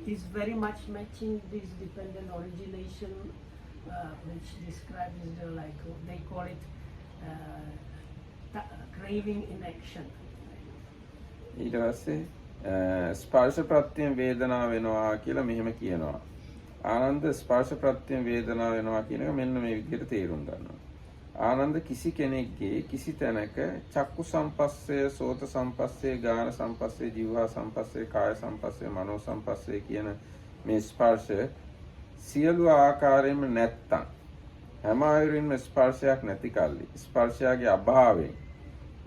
is very much matching this dependent origination, which describes the like they call it craving in action. ඊට පස්සේ ස්පර්ශ ප්‍රත්‍යයෙන් වේදනාව වෙනවා කියලා මෙහෙම කියනවා. ආනන්ද ස්පර්ශ ප්‍රත්‍යයෙන් වේදනාව වෙනවා කියන එක මෙන්න මේ විදිහට තේරුම් ගන්නවා. ආනන්ද කිසි කෙනෙක්ගේ කිසි තැනක චක්කු සම්පස්සේ, සෝත සම්පස්සේ, ගාන සම්පස්සේ, ජීවහා සම්පස්සේ, කාය සම්පස්සේ, මනෝ සම්පස්සේ කියන මේ ස්පර්ශ සියලු ආකාරයෙන්ම නැත්තම් හැම ආයුරින්ම ස්පර්ශයක් නැති කල්ලි ස්පර්ශයගේ අභාවයෙන්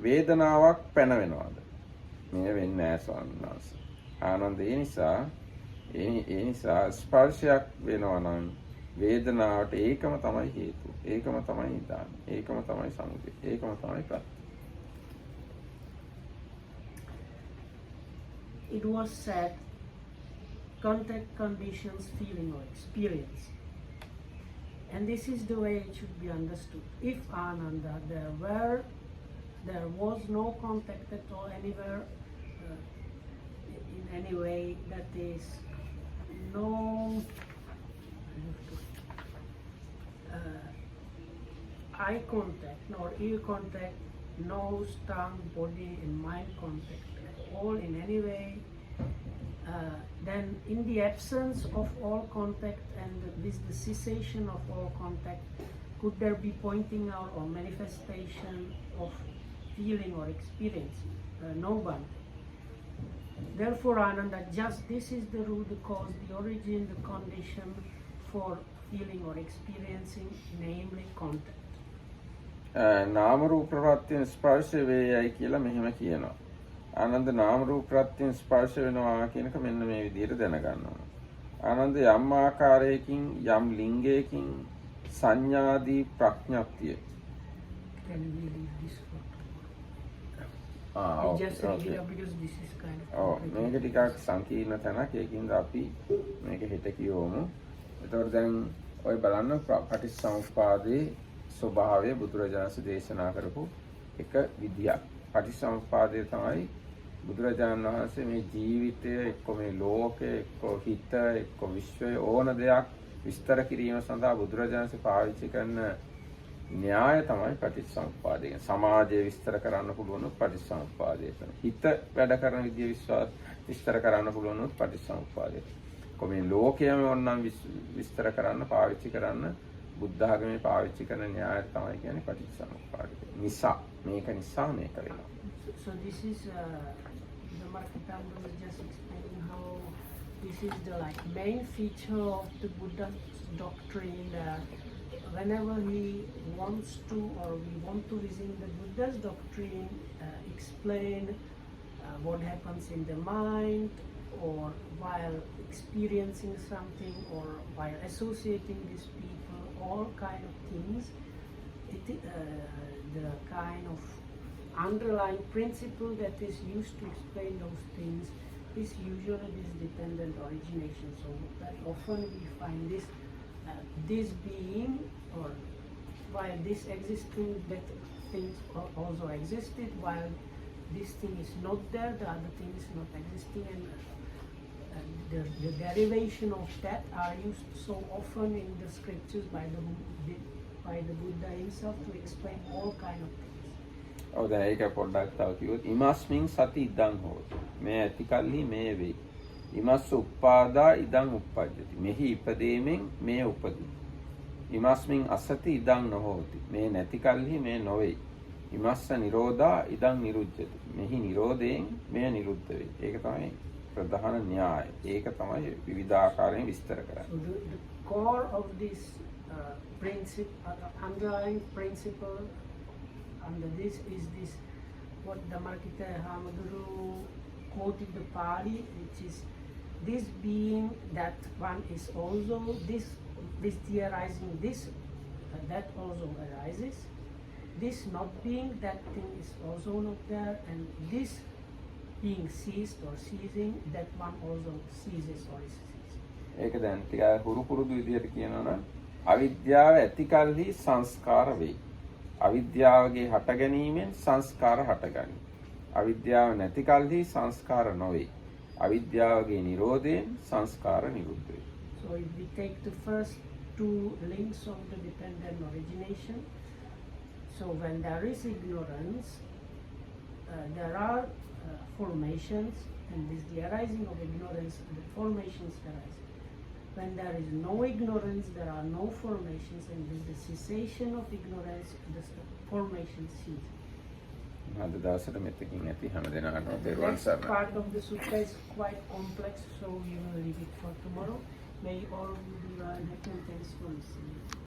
වේදනාවක් පැනවෙනවාද? මේ වෙන්නේ නැහැ ස්වාමීන් වහන්සේ. ආනන්ද ඒ නිසා ස්පර්ශයක් වෙනවා නම් වේදනාවට ඒකම තමයි හේතුව. ඒකම තමයි නිදාන. ඒකම තමයි සමුදය. ඒකම තමයි ප්‍රත්‍ය. It was said contact conditions, feeling or experience. And this is the way it should be understood. If Ananda, there was no contact at all anywhere, in any way, that is no eye contact, nor ear contact, nose, tongue, body and mind contact at all in any way, then in the absence of all contact and with the cessation of all contact, could there be pointing out or manifestation of feeling or experiencing? No one. Therefore, Ananda, just this is the root, the cause, the origin, the condition for feeling or experiencing, namely contact. නාම රූප ප්‍රත්‍යයෙන් ස්පර්ශ වේයයි කියලා මෙහෙම කියනවා. ආනන්ද නාම රූප ප්‍රත්‍යයෙන් ස්පර්ශ වෙනවා කියන එක මෙන්න මේ විදිහට දැනගන්න ඕන. ආනන්ද යම් ආකාරයකින් යම් ලිංගයකින් සංඥාදී ප්‍රඥප්තිය. Can we leave this for okay, just read it up because this is kind of මේක ටිකක් සංකීර්ණ තැනක්. ඒකින්ද අපි මේක හෙට කියවමු. එතකොට දැන් ඔය බලන්න පටිච්චසමුප්පාදේ ස්වභාවය බුදුරජාණන් දේශනා කරපු එක විදියක්. පටිච්චසමුප්පාදය තමයි බුදුරජාණන් වහන්සේ මේ ජීවිතය එක්ක මේ ලෝකය එක්ක හිත එක්ක විශ්වය ඕන දෙයක් විස්තර කිරීම සඳහා බුදුරජාණන් පාවිච්චි කරන න්‍යාය තමයි පටිච්චසමුප්පාදය. සමාජය විස්තර කරන්න පුළුවන් පටිච්චසමුප්පාදය. හිත වැඩ කරන විදිය විස්තර කරන්න පුළුවන් පටිච්චසමුප්පාදය. කොහේ ලෝකයම ඕනනම් විස්තර කරන්න පාවිච්චි කරන්න බුද්ධ ආගමේ පාවිච්චි කරන න්‍යාය තමයි කියන්නේ පටිච්චසමුප්පාදය. නිසා මේක නිසා මේක වෙනවා. So this is the Mahanidana was just explaining how this is the like main feature of the Buddha's doctrine, that whenever he wants to or we want to visit the Buddha's doctrine, explain what happens in the mind or while experiencing something or while associating these people, all kind of things, the kind of underlying principle that is used to explain those things is usually this dependent origination. So very often we find this being, or while this existing, that things also existed, while this thing is not there, the other thing is not existing, and the derivation of that are used so often in the scriptures by the Buddha himself to explain all kind of things. ඔව් දැන් ඒක පොඩ්ඩක් තව කිව්වොත් ඉමස්මින් සති ඉදං හෝති. මේ ඇති කල්හි මේ වේ. ඉමස්ස උප්පාදා ඉදං උප්පජ්ජති. මෙහි ඉපදීමෙන් මේ උපදී. ඉමස්මින් අසති ඉදං නොහෝති. මේ නැති කල්හි මේ නොවේ. ඉමස්ස නිරෝධා ඉදං නිරුද්ධති. මෙහි නිරෝධයෙන් මේ නිරුද්ධ වේ. ඒක තමයි ප්‍රධාන න්‍යාය. ඒක තමයි විවිධාකාරයෙන් විස්තර කරන්නේ. So the core of this principle, underlying principle under this is this what Dhammakita Hamaduru quoted the Pali, which is this being that one is also this theorizing this that also arises. This not being that thing is also not there, and this being ceased or ceasing that one also ceases or is ceased. ඒක දැන් ටිකක් හුරු පුරුදු විදිහට කියනවා නම් අවිද්‍යාව ඇති කල්හි සංස්කාර වෙයි. අවිද්‍යාවගේ හට ගැනීමෙන් සංස්කාර හටගනී. අවිද්‍යාව නැති කල්හි සංස්කාර නොවේ. අවිද්‍යාවගේ නිරෝධයෙන් සංස්කාර නිරුද්ධ වේ. So if we take the first two links of the dependent origination, so when there is ignorance, there are formations, and this the arising of ignorance, the formations arise. When there is no ignorance, there are no formations, and with the cessation of ignorance, the formations cease. අද දවසට මෙතකින් ඇති හැම දිනකටම The පෙරවන් next සරණයි. part of the sutta is quite complex, so we will leave it for tomorrow. May all be well, and thanks for listening.